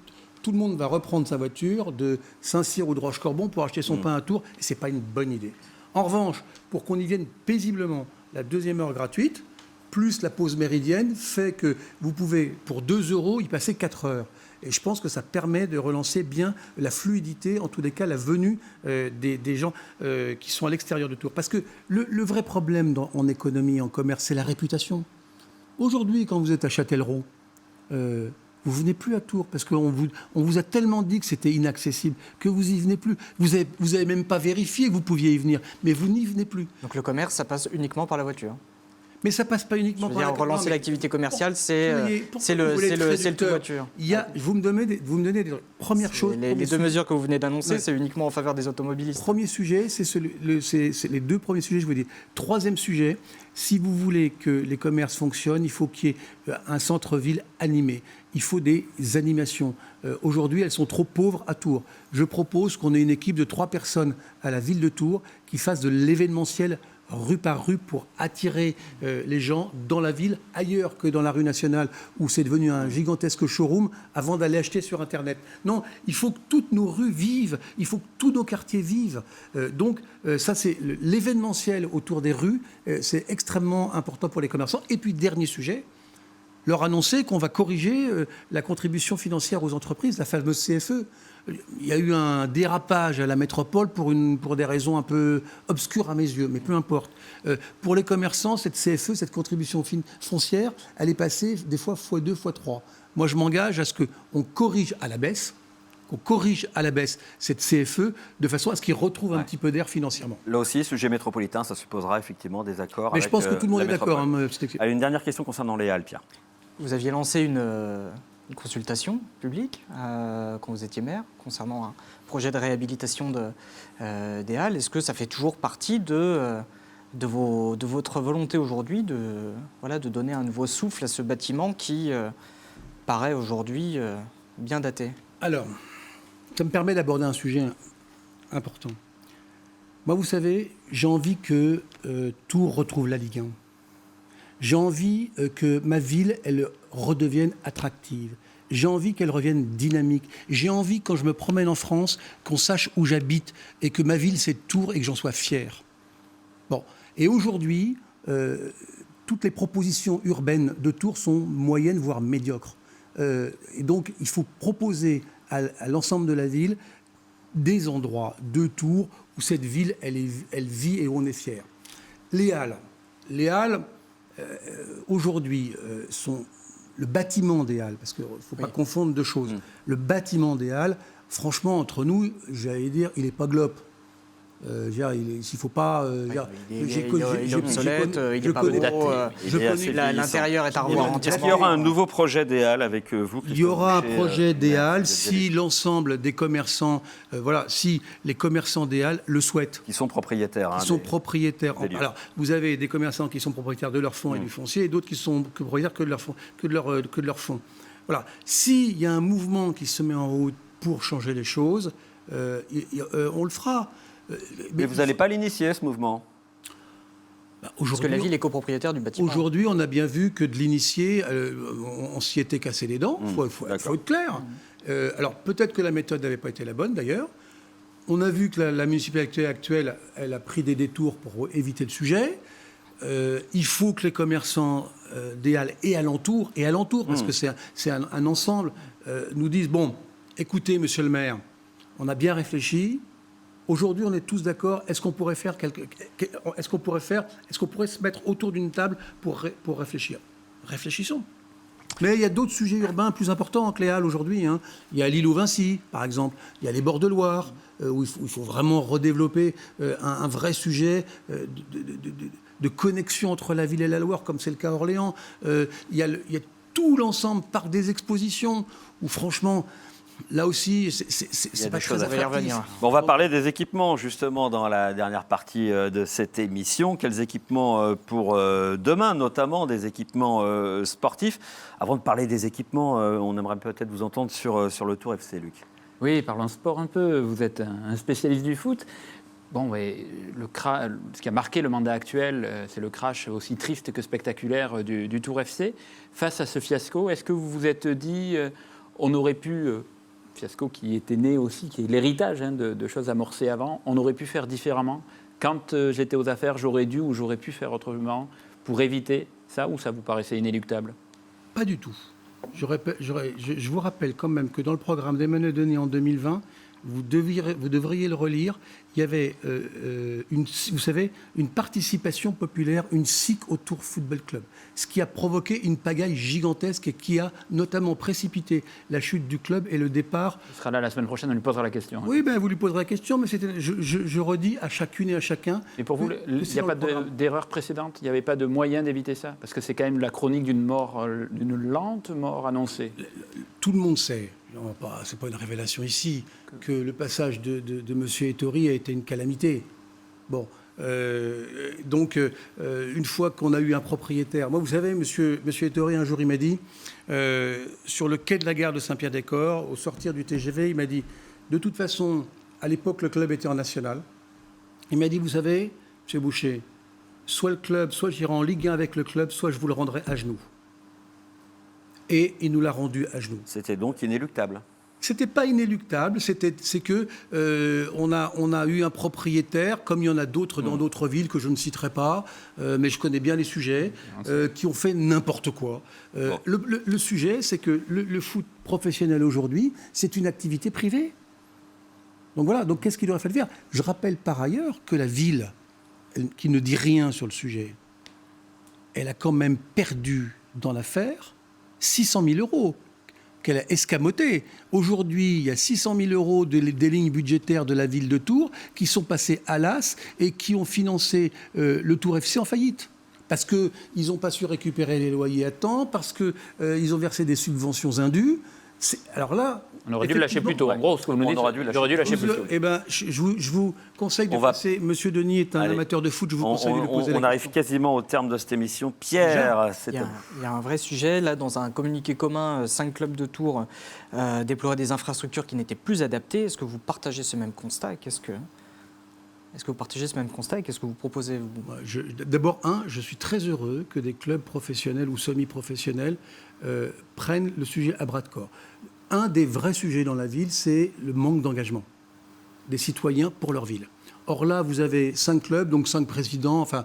tout le monde va reprendre sa voiture de Saint-Cyr ou de Roche-Corbon pour acheter son pain à Tours. Et ce n'est pas une bonne idée. En revanche, pour qu'on y vienne paisiblement, la deuxième heure gratuite, plus la pause méridienne, fait que vous pouvez, pour 2 € y passer 4 heures. Et je pense que ça permet de relancer bien la fluidité, en tous les cas la venue des gens qui sont à l'extérieur de Tours. Parce que le vrai problème en économie, en commerce, c'est la réputation. Aujourd'hui, quand vous êtes à Châtellerault, vous ne venez plus à Tours parce qu'on vous a tellement dit que c'était inaccessible que vous n'y venez plus. Vous avez même pas vérifié que vous pouviez y venir, mais vous n'y venez plus.
Donc le commerce, ça passe uniquement par la voiture.
Mais ça passe pas uniquement par la voiture.
Relancer l'activité commerciale, c'est le tout voiture.
Vous me donnez des premières choses.
Les deux mesures que vous venez d'annoncer, c'est uniquement en faveur des automobilistes.
Premier sujet, c'est les deux premiers sujets, je vous dis. Troisième sujet, si vous voulez que les commerces fonctionnent, il faut qu'il y ait un centre-ville animé. Il faut des animations. Aujourd'hui, elles sont trop pauvres à Tours. Je propose qu'on ait une équipe de 3 personnes à la ville de Tours qui fasse de l'événementiel rue par rue pour attirer les gens dans la ville, ailleurs que dans la rue nationale où c'est devenu un gigantesque showroom avant d'aller acheter sur Internet. Non, il faut que toutes nos rues vivent, il faut que tous nos quartiers vivent. Donc ça, c'est l'événementiel autour des rues, c'est extrêmement important pour les commerçants. Et puis, dernier sujet, leur annoncer qu'on va corriger la contribution financière aux entreprises, la fameuse CFE. Il y a eu un dérapage à la métropole pour des raisons un peu obscures à mes yeux, mais peu importe. Pour les commerçants, cette CFE, cette contribution foncière, elle est passée des fois x2, x3. Moi, je m'engage à ce qu'on corrige à la baisse, cette CFE de façon à ce qu'ils retrouvent un petit peu d'air financièrement.
Là aussi, sujet métropolitain, ça supposera effectivement des accords.
Mais je pense que tout le monde est d'accord.
Allez, une dernière question concernant les Halles, Pierre.
Vous aviez lancé une consultation publique quand vous étiez maire concernant un projet de réhabilitation des Halles. Est-ce que ça fait toujours partie de de votre volonté aujourd'hui de donner un nouveau souffle à ce bâtiment qui paraît aujourd'hui bien daté.
Alors, ça me permet d'aborder un sujet important. Moi, vous savez, j'ai envie que Tours retrouve la Ligue 1. J'ai envie que ma ville, elle redevienne attractive. J'ai envie qu'elle revienne dynamique. J'ai envie, quand je me promène en France, qu'on sache où j'habite et que ma ville, c'est Tours et que j'en sois fier. Bon. Et aujourd'hui, toutes les propositions urbaines de Tours sont moyennes, voire médiocres. Et donc, il faut proposer à l'ensemble de la ville des endroits de Tours où cette ville, elle vit et où on est fier. Les Halles. Les Halles, aujourd'hui, sont le bâtiment des Halles, parce qu'il ne faut pas confondre deux choses. Le bâtiment des Halles, franchement, entre nous, j'allais dire, il n'est pas globe. Il ne faut pas...
il est obsolète, il n'est pas beau, l'intérieur est à revoir entièrement.
Est-ce qu'il y aura un nouveau projet des Halles avec vous, Christophe?
Il y aura un projet des Halles si l'ensemble des commerçants, si les commerçants des Halles le souhaitent.
Qui sont propriétaires.
Qui sont propriétaires. Alors, vous avez des commerçants qui sont propriétaires de leur fonds et du foncier, et d'autres qui sont propriétaires que de leur fonds. Voilà. S'il y a un mouvement qui se met en route pour changer les choses, on le fera.
Mais vous n'allez pas l'initier, ce mouvement?
Parce que la ville est copropriétaire du bâtiment.
Aujourd'hui, on a bien vu que de l'initier, on s'y était cassé les dents, il faut être clair. Alors, peut-être que la méthode n'avait pas été la bonne, d'ailleurs. On a vu que la municipalité actuelle, elle a pris des détours pour éviter le sujet. Il faut que les commerçants des Halles et alentours, parce que c'est un ensemble, nous disent, bon, écoutez, monsieur le maire, on a bien réfléchi. Aujourd'hui, on est tous d'accord. Est-ce qu'on pourrait se mettre autour d'une table pour réfléchir? Réfléchissons. Mais il y a d'autres sujets urbains plus importants que les Halles aujourd'hui. Hein. Il y a l'île aux Vinci, par exemple. Il y a les bords de Loire, où il faut vraiment redévelopper un vrai sujet de connexion entre la ville et la Loire, comme c'est le cas à Orléans. Il y a tout l'ensemble, parc des expositions, où franchement... Là aussi, c'est pas très attractif.
Bon, on va parler des équipements, justement, dans la dernière partie de cette émission. Quels équipements pour demain, notamment des équipements sportifs? Avant de parler des équipements, on aimerait peut-être vous entendre sur le Tour FC, Luc.
Oui, parlons sport un peu. Vous êtes un spécialiste du foot. Bon, ouais, ce qui a marqué le mandat actuel, c'est le crash aussi triste que spectaculaire du Tour FC. Face à ce fiasco, est-ce que vous vous êtes dit, on aurait pu... fiasco qui était né aussi, qui est l'héritage de choses amorcées avant. On aurait pu faire différemment. Quand j'étais aux affaires, j'aurais dû ou j'aurais pu faire autrement pour éviter ça, ou ça vous paraissait inéluctable?
Pas du tout. Je vous rappelle quand même que dans le programme d'Emmanuel Denis en 2020, vous devriez le relire, il y avait une participation populaire, une SIC au Tour Football Club, ce qui a provoqué une pagaille gigantesque et qui a notamment précipité la chute du club et le départ.
Il sera là la semaine prochaine, on lui posera la question.
Oui, vous lui poserez la question, mais je redis à chacune et à chacun.
Et pour vous, il n'y a pas d'erreur précédente? Il n'y avait pas de moyen d'éviter ça? Parce que c'est quand même la chronique d'une lente mort annoncée. Tout
le monde sait. Ce n'est pas une révélation ici, que le passage de M. Ettori a été une calamité. Bon, donc, une fois qu'on a eu un propriétaire... Moi, vous savez, M. Ettori, un jour, il m'a dit, sur le quai de la gare de Saint-Pierre-des-Corps, au sortir du TGV, il m'a dit, de toute façon, à l'époque, le club était en national. Il m'a dit, vous savez, M. Boucher, soit le club, soit j'irai en Ligue 1 avec le club, soit je vous le rendrai à genoux. Et il nous l'a rendu à genoux.
C'était donc inéluctable.
C'était pas inéluctable, c'est que on a eu un propriétaire, comme il y en a d'autres dans d'autres villes que je ne citerai pas, mais je connais bien les sujets, qui ont fait n'importe quoi. Le sujet, c'est que le foot professionnel aujourd'hui, c'est une activité privée. Donc voilà, donc qu'est-ce qu'il aurait fallu faire? Je rappelle par ailleurs que la ville, qui ne dit rien sur le sujet, elle a quand même perdu dans l'affaire 600 000 euros qu'elle a escamoté. Aujourd'hui, il y a 600 000 euros des lignes budgétaires de la ville de Tours qui sont passées à l'AS et qui ont financé le Tour FC en faillite. Parce qu'ils n'ont pas su récupérer les loyers à temps, parce qu'ils ont versé des subventions indues. Alors là,
On aurait dû le lâcher plus tôt. En gros, ce que vous nous dites,
aurait dû
j'aurais dû lâcher plus tôt.
Eh ben, je vous conseille de passer. Monsieur Denis est un amateur de foot, je vous conseille de lui poser la question.
On arrive quasiment au terme de cette émission. Pierre,
il y a un vrai sujet. Là, dans un communiqué commun, 5 clubs de Tours déploraient des infrastructures qui n'étaient plus adaptées. Est-ce que vous partagez ce même constat et qu'est-ce que vous partagez ce même constat et qu'est-ce que vous proposez
D'abord, je suis très heureux que des clubs professionnels ou semi-professionnels prennent le sujet à bras-de-corps. Un des vrais sujets dans la ville, c'est le manque d'engagement des citoyens pour leur ville. Or là, vous avez 5 clubs, donc 5 présidents, enfin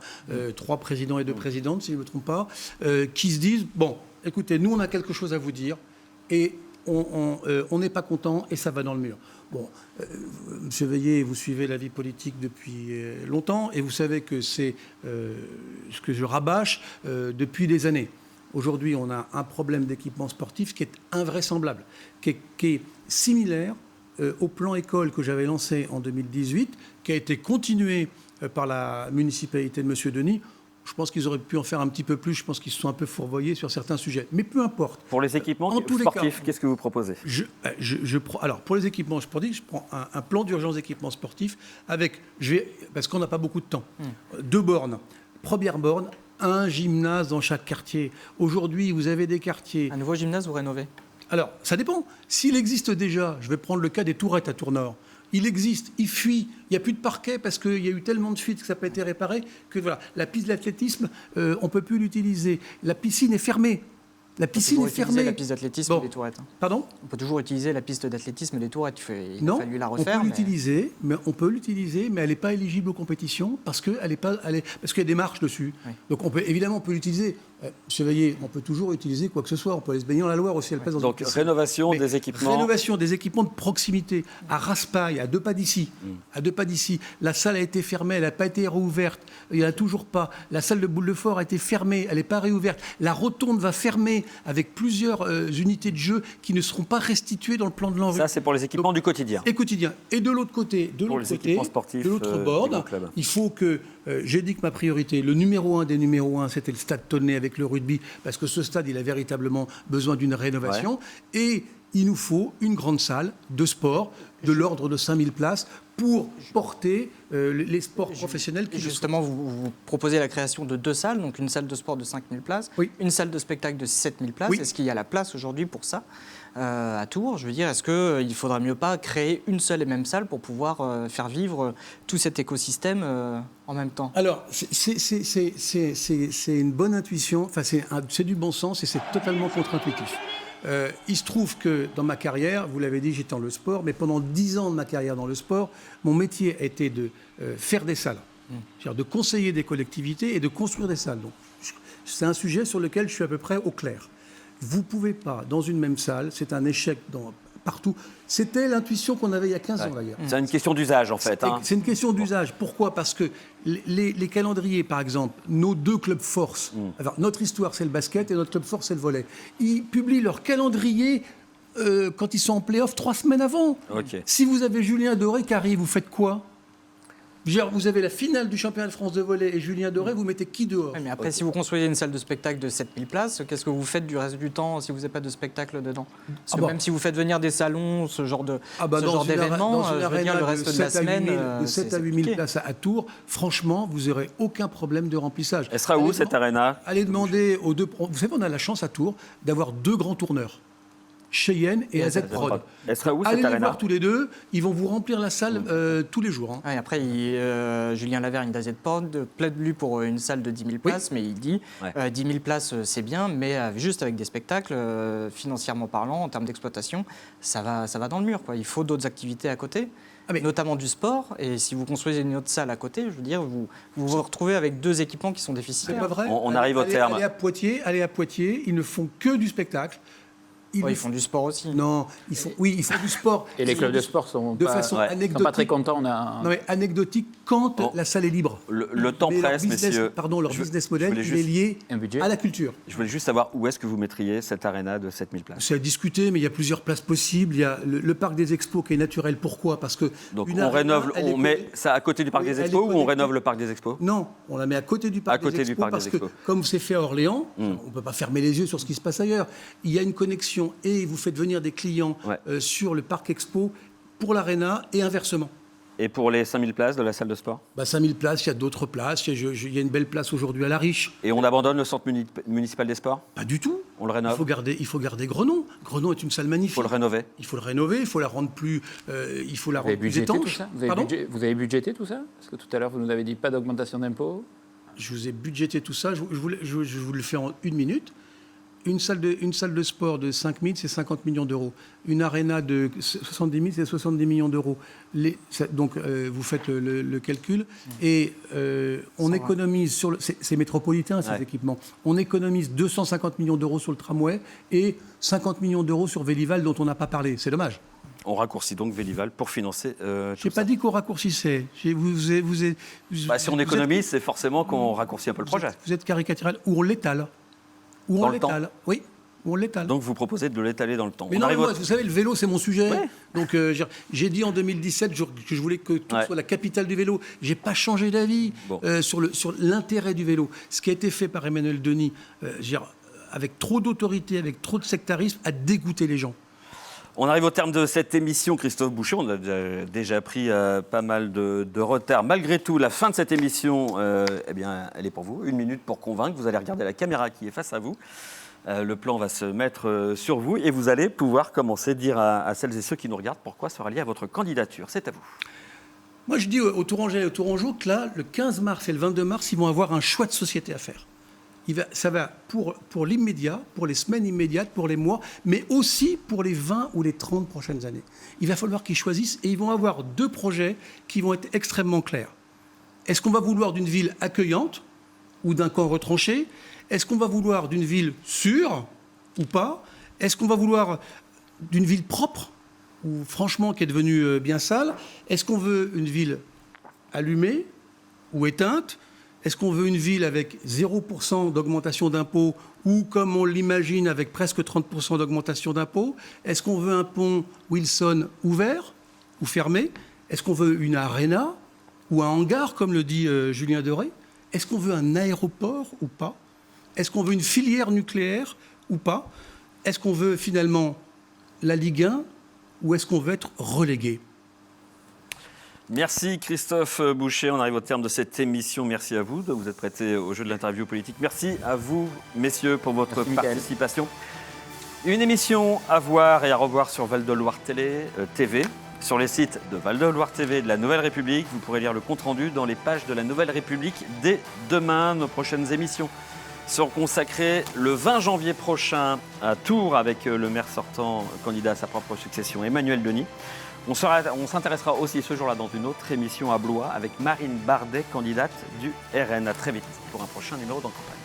3 présidents et 2 présidentes, si je ne me trompe pas, qui se disent, bon, écoutez, nous, on a quelque chose à vous dire et on n'est pas content et ça va dans le mur. Bon, Monsieur Veillet, vous suivez la vie politique depuis longtemps et vous savez que c'est ce que je rabâche depuis des années. Aujourd'hui, on a un problème d'équipement sportif qui est invraisemblable, qui est similaire au plan école que j'avais lancé en 2018, qui a été continué par la municipalité de M. Denis. Je pense qu'ils auraient pu en faire un petit peu plus. Je pense qu'ils se sont un peu fourvoyés sur certains sujets. Mais peu importe.
Pour les équipements sportifs, qu'est-ce que vous proposez ?
Alors, pour les équipements sportifs, je prends un plan d'urgence d'équipement sportif parce qu'on n'a pas beaucoup de temps. 2 bornes. Première borne, un gymnase dans chaque quartier. Aujourd'hui, vous avez des quartiers...
Un nouveau gymnase ou rénové ?
Alors, ça dépend. S'il existe déjà, je vais prendre le cas des Tourettes à Tours-Nord. Il existe, il fuit, il n'y a plus de parquet parce qu'il y a eu tellement de fuites que ça n'a pas été réparé que voilà, la piste d'athlétisme, on ne peut plus l'utiliser. La piscine est fermée. La piscine est fermée.
La piste d'athlétisme des Tourettes.
Pardon ?
On peut toujours utiliser la piste d'athlétisme des Tourettes. Il a fallu la
on
refaire.
peut l'utiliser, mais elle n'est pas éligible aux compétitions parce qu'il y a des marches dessus. Oui. Donc on peut l'utiliser. Monsieur Veillet, on peut toujours utiliser quoi que ce soit. On peut aller se baigner dans la Loire aussi. Elle passe dans
donc rénovation des équipements.
Rénovation des équipements de proximité. À Raspail, à 2 pas d'ici. À 2 pas d'ici. La salle a été fermée, elle n'a pas été rouverte. Il n'y en a toujours pas. La salle de Boule-de-Fort a été fermée, elle n'est pas réouverte. La rotonde va fermer avec plusieurs unités de jeu qui ne seront pas restituées dans le plan de l'envoi.
Ça, c'est pour les équipements du quotidien.
Et quotidien. Et de l'autre côté, de l'autre bord, il faut que... j'ai dit que ma priorité, le numéro 1 des numéros 1, c'était le stade Tonnet avec le rugby, parce que ce stade, il a véritablement besoin d'une rénovation. Ouais. Et il nous faut une grande salle de sport de l'ordre de 5000 places pour porter les sports professionnels.
Justement, vous proposez la création de 2 salles, donc une salle de sport de 5000 places, une salle de spectacle de 7000 places. Est-ce qu'il y a la place aujourd'hui pour ça à Tours? Je veux dire, est-ce qu'il ne faudrait mieux pas créer une seule et même salle pour pouvoir faire vivre tout cet écosystème en même temps?
Alors, c'est une bonne intuition, enfin, c'est du bon sens et c'est totalement contre-intuitif. Il se trouve que dans ma carrière, vous l'avez dit, j'étais dans le sport, mais pendant 10 ans de ma carrière dans le sport, mon métier a été de faire des salles, c'est-à-dire de conseiller des collectivités et de construire des salles. Donc, c'est un sujet sur lequel je suis à peu près au clair. Vous ne pouvez pas, dans une même salle, c'est un échec partout. C'était l'intuition qu'on avait il y a 15 ans d'ailleurs.
C'est une question d'usage en fait.
C'est une question d'usage. Pourquoi ? Parce que les calendriers, par exemple, nos 2 clubs force, alors, notre histoire c'est le basket et notre club force c'est le volley, ils publient leur calendrier quand ils sont en play-off 3 semaines avant.
Okay.
Si vous avez Julien Doré qui arrive, vous faites quoi ? Vous avez la finale du championnat de France de volley et Julien Doré, vous mettez qui dehors ?
Mais après, si vous construisez une salle de spectacle de 7000 places, qu'est-ce que vous faites du reste du temps si vous n'avez pas de spectacle dedans ? Parce que même si vous faites venir des salons, ce genre d'événements, je veux dire, le reste de la semaine...
De 7 à 8 000 places à Tours, franchement, vous n'aurez aucun problème de remplissage.
Elle sera où, cette arena ?
Allez demander aux 2... Vous savez, on a la chance à Tours d'avoir 2 grands tourneurs. Cheyenne et AZ Prod.
Elle sera où, cette
Allez
arena ?
les voir tous les 2, ils vont vous remplir la salle tous les jours.
Ouais, après, Julien Lavergne d'AZ Prod plaide lui pour une salle de 10 000 places, mais il dit 10 000 places c'est bien, mais juste avec des spectacles, financièrement parlant, en termes d'exploitation, ça va dans le mur, quoi. Il faut d'autres activités à côté. Notamment du sport, et si vous construisez une autre salle à côté, je veux dire, vous vous retrouvez avec 2 équipements qui sont déficitaires.
C'est pas vrai.
On arrive au terme.
Allez à Poitiers, ils ne font que du spectacle.
Ils font du sport aussi.
Non, ils font du sport.
Et les clubs de sport sont pas très contents.
Non, mais anecdotique quand la salle est libre.
Le temps presse, messieurs.
Leur business model, il est lié à la culture.
Je voulais juste savoir où est-ce que vous mettriez cette arena de 7000 places.
C'est à discuter, mais il y a plusieurs places possibles. Il y a le parc des Expos qui est naturel. Pourquoi ? Parce que
donc on met ça à côté du parc des Expos ou on rénove le parc des Expos ?
Non, on la met à côté du parc des Expos parce que, comme c'est fait à Orléans, on ne peut pas fermer les yeux sur ce qui se passe ailleurs. Il y a une connexion connexion et vous faites venir des clients sur le Parc Expo pour l'Arena et inversement.
Et pour les 5000 places de la salle de sport?
5000 places, il y a d'autres places. Il y a une belle place aujourd'hui à La Riche.
Et on abandonne le centre municipal des sports?
Pas du tout.
On le rénove?
Il faut garder Grenon. Grenon est une salle magnifique.
Il faut le rénover?
Il faut le rénover, il faut la rendre plus, plus étanche.
Vous avez budgété tout ça? Parce que tout à l'heure, vous nous avez dit pas d'augmentation d'impôts.
Je vous ai budgété tout ça. Je vous le fais en 1 minute. Une salle de sport de 5 000, c'est 50 millions d'euros. Une aréna de 70 000, c'est 70 millions d'euros. Donc, vous faites le calcul. Et on économise c'est métropolitain, ces équipements. On économise 250 millions d'euros sur le tramway et 50 millions d'euros sur Vélival, dont on n'a pas parlé. C'est dommage.
On raccourcit donc Vélival pour financer
Je n'ai pas dit qu'on raccourcissait.
Si on économise, c'est forcément qu'on raccourcit un peu le projet.
Vous êtes caricatural. Ou on l'étale.
Dans le temps.
Oui, on l'étale.
Donc vous proposez de l'étaler dans le temps.
Mais vous savez, le vélo, c'est mon sujet. Ouais. Donc j'ai dit en 2017 que je voulais que tout soit la capitale du vélo. Je n'ai pas changé d'avis sur l'intérêt du vélo. Ce qui a été fait par Emmanuel Denis, avec trop d'autorité, avec trop de sectarisme, a dégoûté les gens.
On arrive au terme de cette émission, Christophe Boucher. On a déjà pris pas mal de retard. Malgré tout, la fin de cette émission, elle est pour vous. 1 minute pour convaincre. Vous allez regarder la caméra qui est face à vous. Le plan va se mettre sur vous et vous allez pouvoir commencer à dire à celles et ceux qui nous regardent pourquoi se rallier à votre candidature. C'est à vous.
Moi, je dis aux Tourangais et aux Tourangeaux que là, le 15 mars et le 22 mars, ils vont avoir un choix de société à faire. Ça va pour l'immédiat, pour les semaines immédiates, pour les mois, mais aussi pour les 20 ou les 30 prochaines années. Il va falloir qu'ils choisissent et ils vont avoir 2 projets qui vont être extrêmement clairs. Est-ce qu'on va vouloir d'une ville accueillante ou d'un camp retranché? Est-ce qu'on va vouloir d'une ville sûre ou pas? Est-ce qu'on va vouloir d'une ville propre ou franchement qui est devenue bien sale? Est-ce qu'on veut une ville allumée ou éteinte? Est-ce qu'on veut une ville avec 0% d'augmentation d'impôts ou, comme on l'imagine, avec presque 30% d'augmentation d'impôts? Est-ce qu'on veut un pont Wilson ouvert ou fermé? Est-ce qu'on veut une aréna ou un hangar, comme le dit Julien Doré? Est-ce qu'on veut un aéroport ou pas? Est-ce qu'on veut une filière nucléaire ou pas? Est-ce qu'on veut finalement la Ligue 1 ou est-ce qu'on veut être relégué?
Merci Christophe Boucher. On arrive au terme de cette émission. Merci à vous de vous être prêté au jeu de l'interview politique. Merci à vous, messieurs, pour votre participation. Une émission à voir et à revoir sur Val de Loire TV. Sur les sites de Val de Loire TV et de la Nouvelle République, vous pourrez lire le compte-rendu dans les pages de la Nouvelle République dès demain. Nos prochaines émissions seront consacrées le 20 janvier prochain à Tours avec le maire sortant, candidat à sa propre succession, Emmanuel Denis. On s'intéressera aussi ce jour-là dans une autre émission à Blois avec Marine Bardet, candidate du RN. À très vite pour un prochain numéro d'En Campagne.